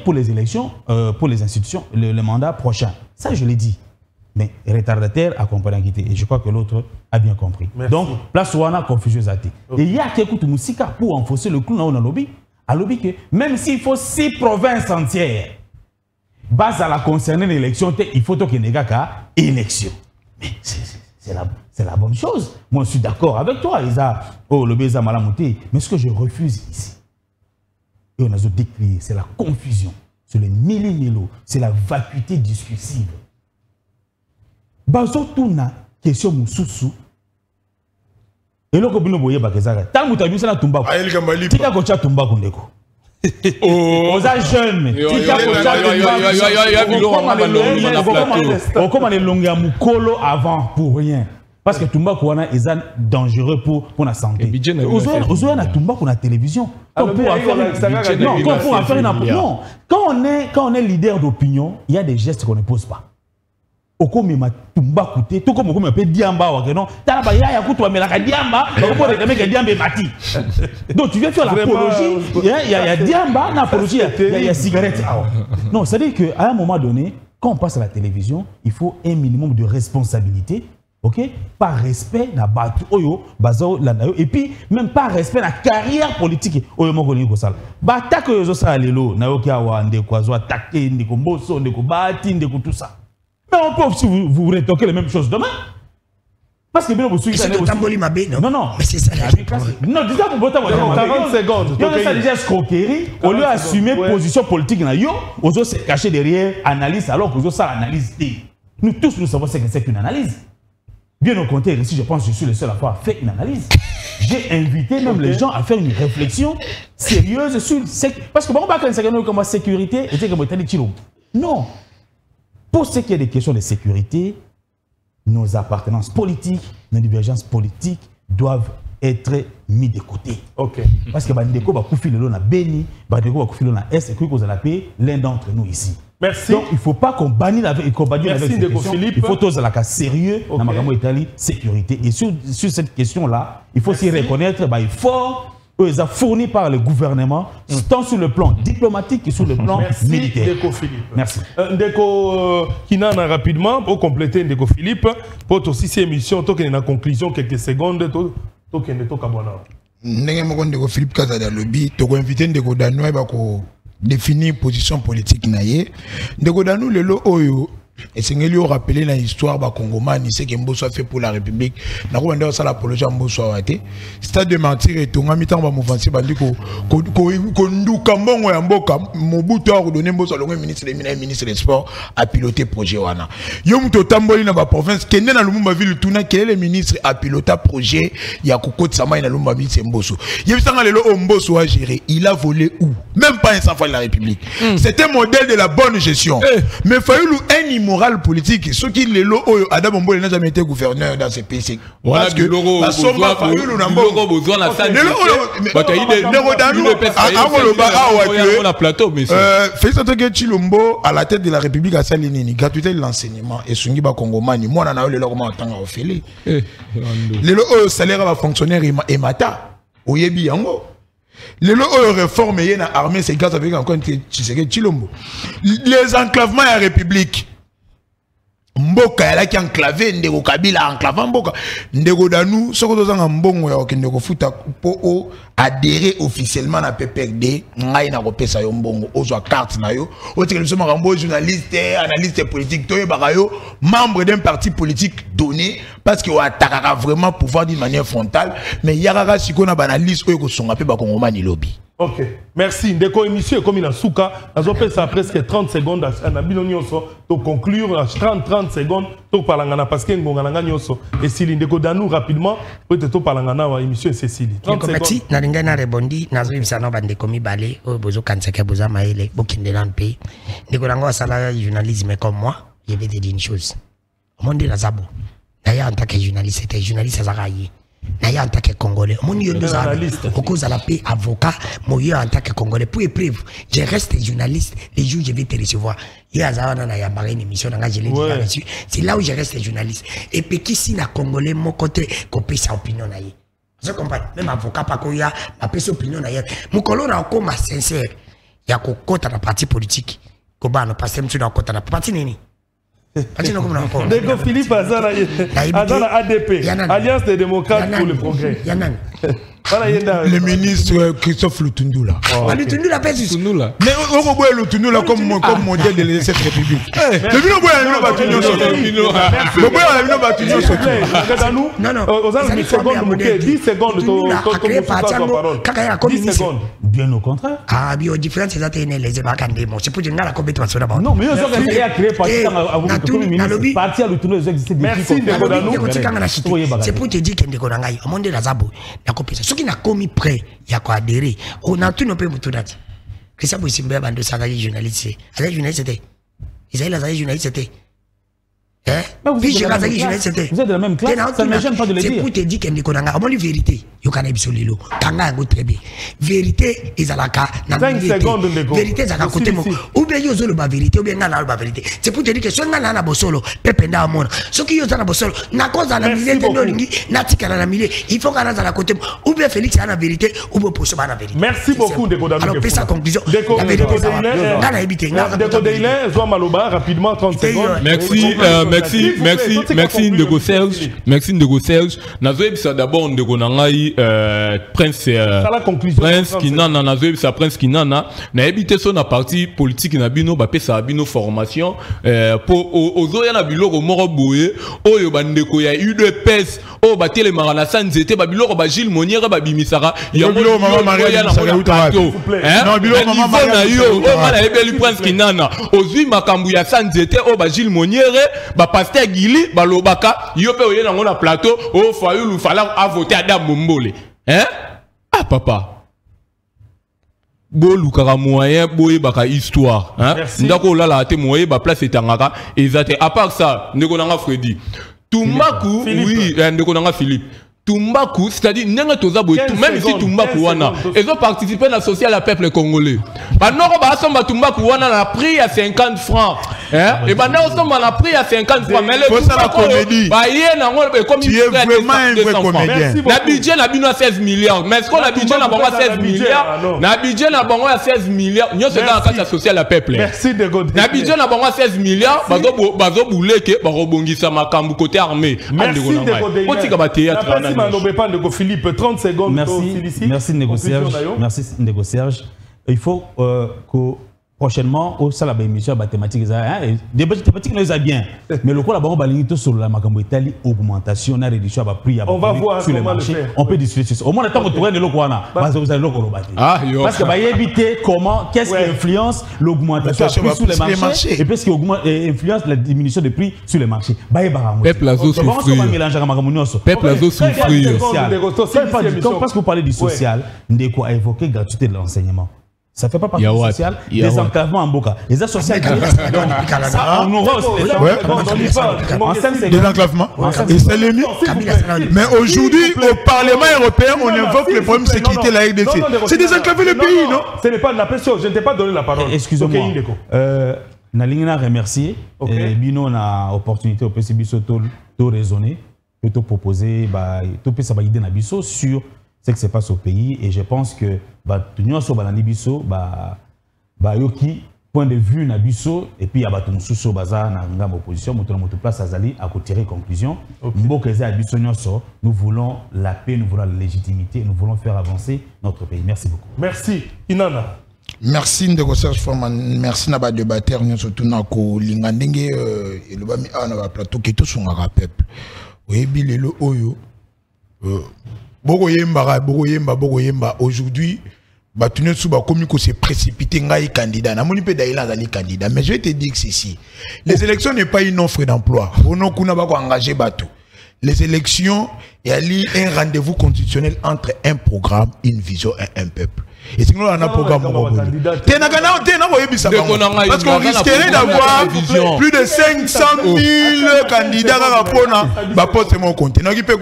pour les élections, pour les institutions, le mandat prochain. Ça, je l'ai dit. Mais retardataire a compris et je crois que l'autre a bien compris. Merci. Donc, place où on a confusion. Et il y a quelqu'un qui musica pour enfoncer le clou dans le lobby. À lobby que même s'il faut 6 provinces entières, base à la concerner l'élection, il faut qu'il y ait une élection. Mais c'est la bonne chose. Moi, je suis d'accord avec toi, Isa. Oh, le Béza Malamouté. Mais ce que je refuse ici, et on a décrié, c'est la confusion, c'est le mili-milo, c'est la vacuité discursive. Bazo tuna question mususu. Et là, comme nous voyons, tant que tu as vu ça, tu as kocha tumba kundeko. Aux jeunes, comme on est long à mukolo avant pour rien. Parce que Tumba Kouana est dangereux pour la santé. Aujourd'hui, on a Tumba pour la télévision. Quand on est leader d'opinion, il y a des gestes qu'on ne pose pas. Tout comme on peut diamba non. Donc tu viens faire l'apologie. Il y a diamba, l'apologie, il y a cigarette. Non, c'est-à-dire qu'à un moment donné, quand on passe à la télévision, il faut un minimum de responsabilité. Par respect na batu oyo bazo landayo et puis même par respect na carrière politique oyo moko ni ko sala bata ko yo sala lelo na yo ki awande ko zo attaquer ndeko mboso ndeko bati ndeko tout ça. Mais on peut aussi vous retoquer les mêmes choses demain. Parce que bien vous suivez non mais c'est ça non déjà vous bota 40 secondes donc ça déjà escroquerie au lieu d'assumer position politique na yo ozo se cacher derrière analyse alors que ozo ça analyse. Nous tous nous savons ce que c'est qu'une analyse. Bien au contraire, ici, je pense que je suis le seul à avoir fait une analyse. J'ai invité même les gens à faire une réflexion sérieuse sur... Parce que bon, on va faire comme sécurité et comme non. Pour ce qui est des questions de sécurité, nos appartenances politiques, nos divergences politiques doivent être mis de côté. Parce que Bandeko va couper le lot na Beni, Bandeko va couper le lot na Est, et que vous allez l'un d'entre nous ici. Merci. Donc il ne faut pas qu'on bannisse avec cette question. Il faut tous la cas sérieux dans ma Italie sécurité. Et sur cette question-là, il faut s'y reconnaître par effort fourni par le gouvernement, tant sur le plan diplomatique que sur le plan militaire. Ndeko Philippe. Merci. Ndeko Kinana rapidement pour compléter Ndeko Philippe pour aussi ces émissions, tant qu'il y a une conclusion quelques secondes, tant qu'il y a une Kabwana. Ndeko Philippe Kazada lobby, tu as invité Ndeko Danois pour définir position politique naie. Ndeko Danou lelo oyo et c'est lui rappeler la histoire ba Congomani c'est que Mbosso a fait pour la République. Na ko banda ça l'apologie Mbosso a été. Stade de mentir et tonga mitan ba mouvance bandi ko nduka mbongo ya mboka Mobutu a redonné Mbosso le ministre des sports a piloté projet wana. Yo muto tamboli na ba province kende na Lumumba ville tuna quel est le ministre a piloté projet ya kokoti sama na Lumumba ville c'est Mbosso. Yebisanga lelo Mbosso a géré, il a volé où? Même pas un enfant de la République. C'est un modèle de la bonne gestion. Mais fallu un immorale politique. Ceux qui les lots, Adam Bombo n'a jamais été gouverneur dans ces pays. Voilà que la Somba Chilombo à la tête de la République à Salinini, gratuité de l'enseignement et Sungiba Congomani. Moi, on a eu le logement en temps à offrir. Le salaire va fonctionnaire et mata. Oyebi yango. Les réformes et la armée, c'est grâce avec encore Chilombo. Les enclavements à la République. Mboka yala ki enclavé ndeko Kabila enclavant mboka ndeko Danou soko tozanga mbongo ya okendeko futa po adhérer officiellement na PPRD ngai na kopesa yo mbongo ozwa carte na yo otikeli soma kambo journaliste analyste politique toye bakayo membre d'un parti politique donné parce que attaquera vraiment pouvoir d'une manière frontale mais yaraka sikona banaliste oyo ko songa pe bakongomani lobby. Ok, merci. Ndeko émission comme il a souka, nous ça presque 30 secondes à Binonioso pour conclure 30 secondes pour parlangana parce que nous avons et Céline Ndeko Danou rapidement peut-être parlangana wa émission c'est Céline. Merci. Na lingana rebondi nazo bisana bande komi balé au bozo kansaka boza maele bokinde dans le pays. Ndeko lango sala journalisme comme moi, je vais te dire une chose. Au monde la zabo. D'ailleurs en tant que journaliste, c'était journaliste azarayi. Naïa en tant que Congolais, mon Dieu nous a au cause de la paix, avocat, mon Dieu en tant que Congolais, pour épreuve, je reste journaliste, les jours je vais te recevoir. Il y a une émission, je l'ai déjà reçu. C'est là où je reste journaliste. Et puis qui si na Congolais, mon côté, copie sa opinion naïe. Vous comprenez? Même avocat, pas qu'il y a, ma paix sa opinion naïe. Mon colon a encore ma sincère. Il y a qu'au côté de la partie politique. Koba, nous passons sur la côté de la partie nini. Ndeko Philippe Azana ADP, Alliance des démocrates pour le progrès. Le ministre Christophe Lutundula. Lutundula pèse Lutundula. Mais on voit Lutundula comme modèle de cette république. Le vino boy a battu le boy a battu non non, aux 10 secondes 10 secondes. Bien au contraire. Ah, bio différence c'est ça les ébakandé mon c'est pour dire la compétence là-bas. Non, mais ça c'est à créer parti à Lutundula existe depuis. Merci Ndeko Danou. C'est pour te dire que Ndeko Nangai au monde de la Zabo la compétence qui n'a commis prêt, il y a quoi adhérer. On a tout nos pays pour tout ça. Christian Boussimbé, bande de salariés journalistes. Les journalistes c'était. Ils avaient les journalistes c'était. Vous êtes de la même classe, ça ne me gêne pas de le dire. C'est pour te dire qu'il y a une vérité. Il y a une vérité. Très bien. Vérité, ils ont la vérité, ils ont côté. Ou bien ils ont la vérité, ou bien ils ont la vérité. C'est pour te dire que si on a la bossolo, pepe n'a pas. Ceux qui ont la bossolo, n'a cause à la milieu, n'a tika à la milieu. Il faut qu'on a la côté. Ou bien Félix a la vérité, ou bien Pocho a la vérité. Merci beaucoup, Ndeko Danou. Alors, sa conclusion. Ndeko Dailin, Zoa Maloba, rapidement, 30 secondes. Merci Ndeko Serge. Merci Ndeko Serge. Nazoeb ça d'abord Ndeko Nangai Prince Kinana Nazoeb ça Prince Kinana na habité son na parti politique na bino ba pesa bino formation pour ozoya na biloko moko boye oyo bandeko ya UDPS o ba tele marana sanzete ba biloko ba Gilles Moniere ba bimisaka ya biloko mama Maria na plateau non biloko mama Maria yo o mala ebeli Prince Kinana ozui makambu ya sanzete o ba Gilles Moniere ba pasteur Gili balobaka yo pe oye na ngona plateau o Fayulu fala a voter Adam Bombole hein ah papa bolu kaka moyen boye baka histoire hein ndako lala te moyen ba place etangaka ezate à part ça ndeko nanga Freddy Tumbaku oui ndeko nanga Philippe Tumbaku, c'est-à-dire même si Tumbaku wana, ils ont participé à la sociale à peuple congolais. Maintenant, on va Tumbaku wana a pris à 50 francs. Et maintenant, on a pris à 50 francs. Mais le comédie. Tu es vraiment un vrai comédien. La budget n'a pas 16 milliards. Mais est-ce qu'on a budget n'a pas 16 milliards? La budget n'a pas 16 milliards. Nous sommes dans la case sociale à peuple. Merci de God. La budget n'a pas 16 milliards. Bazo boulé que Barobongisa Makambu côté armé. Merci de God. Philippe, 30 secondes. Merci Ndeko Serge. Merci Ndeko Serge. Il faut que prochainement au salon émission mathématiques des mathématiques nous a bien mais le coup là-bas on va limiter sur la makambo Italie augmentation na réduction va prix on va voir sur les marchés on peut discuter sur au moins attends que tourner le quoi là parce que vous allez le parce que va éviter comment qu'est-ce qui influence l'augmentation des prix sur les marchés et puis ce qui augmente influence la diminution des prix sur les marchés peuple azo souffrir peuple azo souffrir parce que vous parlez du social Ndeko a évoqué gratuité de l'enseignement. Ça fait pas partie du social. Désenclavement en Boka. Les social. On aura aussi les gens. Désenclavement. Et c'est les mieux. Mais aujourd'hui, au Parlement européen, on invoque les problèmes de sécurité, la RDC. C'est désenclaver le pays, non? Ce n'est pas la pression. Je ne t'ai pas donné la parole. Excusez-moi. Nalingina remercier. Bino na opportunité au PCB to raisonner, to proposer, to peut ça idée na biso sur ce qui se passe au pays, et je pense que l'union sur balandi biso yoki point de vue na biso, et puis abato mususu baza na ngamba opposition moto place azali à tirer conclusion. Mbokeza biso nyonso, nous voulons la paix, nous voulons la légitimité, nous voulons faire avancer notre pays. Merci beaucoup. Merci Inana. Merci Ndeko Serge Foreman, merci na ba débatteur nyonso tuna ko lingandenge et le bami na plateau qui tout son peuple. Oui bilelo oyo Boko yemba aujourd'hui Batuné Souba comme que c'est précipité ngai candidat. Namoni pe daïla zali candidat. Mais je vais te dire que ceci. Les élections n'est pas une offre d'emploi. On kuna ba ko engager bateau. Les élections il y a un rendez-vous constitutionnel entre un programme, une vision et un peuple. Et sinon, on a un programme. Parce qu'on risquerait d'avoir plus de 500 000 candidats à poste mon compte. On peut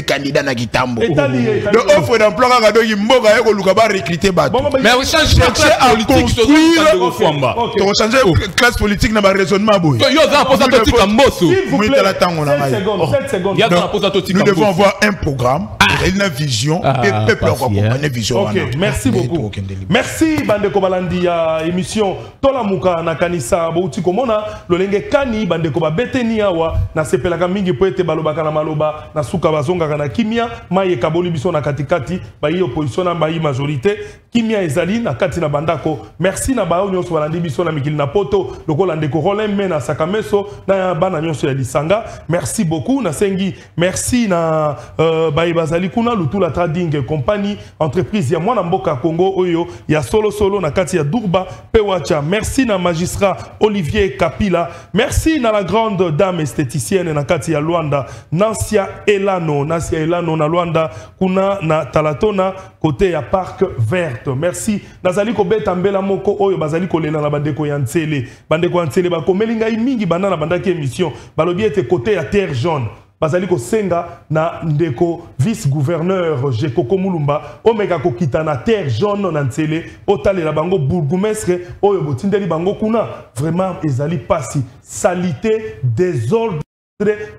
candidat na Gitambo. Le offre d'emploi à recruter. Mais on change de classe politique. On change de classe politique dans le raisonnement. Nous devons avoir un programme, une vision, et le peuple a une vision. Merci beaucoup. Merci Bandeko Balandi ya émission Tola Muka na kanisa bouti komona lolenge kani Bandeko ba beteni awa na sepelaka mingi poete balobaka na maloba na suka bazonga na kimia maye kaboli biso na katikati ba yi opposition na ba yi majorité kimia ezali na kati na bandako. Merci na ba nyonso balandi biso na mikili na poto lokola ndeko Roleme na Sakameso na bana nyonso ya Lisanga. Merci beaucoup na sengi. Merci na ba bazali kuna Lutula Trading Company entreprise ya mwana mboka Congo oyo ya solo na kati ya Durba Pewacha. Merci na magistrat Olivier Kapila. Merci na la grande dame esthéticienne na kati ya Luanda Nancia Elano na Luanda kuna na Talatona côté ya Parc Verte. Merci nazali ko beta mbela moko oyo bazali ko lela na bandeko ya Ntsele ba komelinga mingi bana na bandaki émission balobi ete côté ya Terre Jaune bazali ko senga na ndeko vice-gouverneur Jekoko Mulumba omeka ko kita na Terre Jaune na Ntsele otalela bango bourgmestre oyo botindeli bango kuna vraiment ezali pasi salité désordre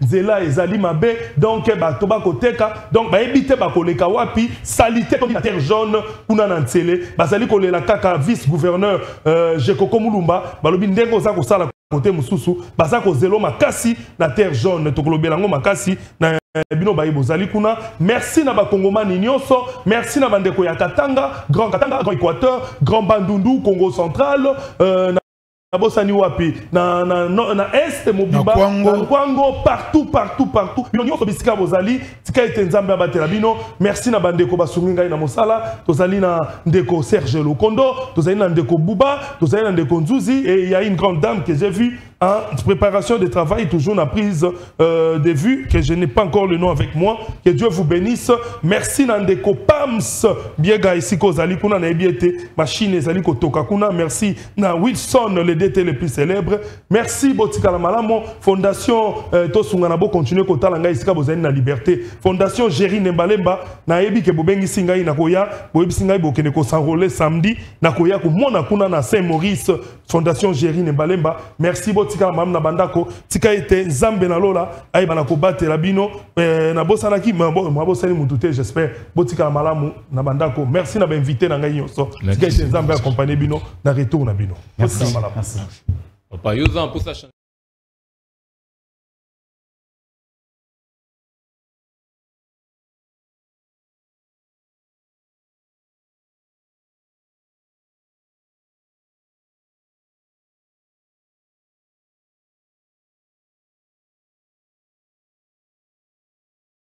Nzela ezali mabe donc bato bakoteka donc baebite bakoleka wapi salité na Terre Jaune kuna na Ntsele bazali kolela kaka vice-gouverneur Jekoko Mulumba balobi ndengo za kosala côté mususu baza ko zelo makasi na Terre Jaune tokolobela ngo makasi na bino bayibo zali kuna. Merci na bakongomani nyonso, merci na bandeko ya Katanga, Grand Équateur, Grand Bandundu, Congo Central, na bosani wapi na est Mobiba na Kwango partout bino nyonso bisika bozali tika ete nzambe abatela bino. Merci na bandeko basungi ngai na mosala tozali na ndeko Serge Lokondo, tozali na ndeko Buba, tozali na ndeko Nzuzi, et il y a une grande dame que j'ai vue en préparation de travail, toujours na prise de vue, que je n'ai pas encore le nom avec moi. Que Dieu vous bénisse. Merci Nandeko Pams biega ici kozali kuna na ebiete machine ezali kotoka kuna. Merci na Wilson le DT le plus célèbre. Merci Botika la Malamo Fondation Tosunga na bo continuer kotala ngai isika bozali na liberté. Fondation Géry Nembalemba na ebi ke bobengi singai na koya boyebi singai bokene ko s'enrôler samedi na koya ko mona kuna na Saint-Maurice. Fondation Géry Nembalemba. Merci Tika mam na bandako tika ete nzambe na lola ay bana ko batela bino na bosana ki mabosani mutute j'espère botika malamu na bandako. Merci na ba invité na ngai nyonso tika ete nzambe accompagner bino na retour na bino. Merci. Papa Yoza pour ça.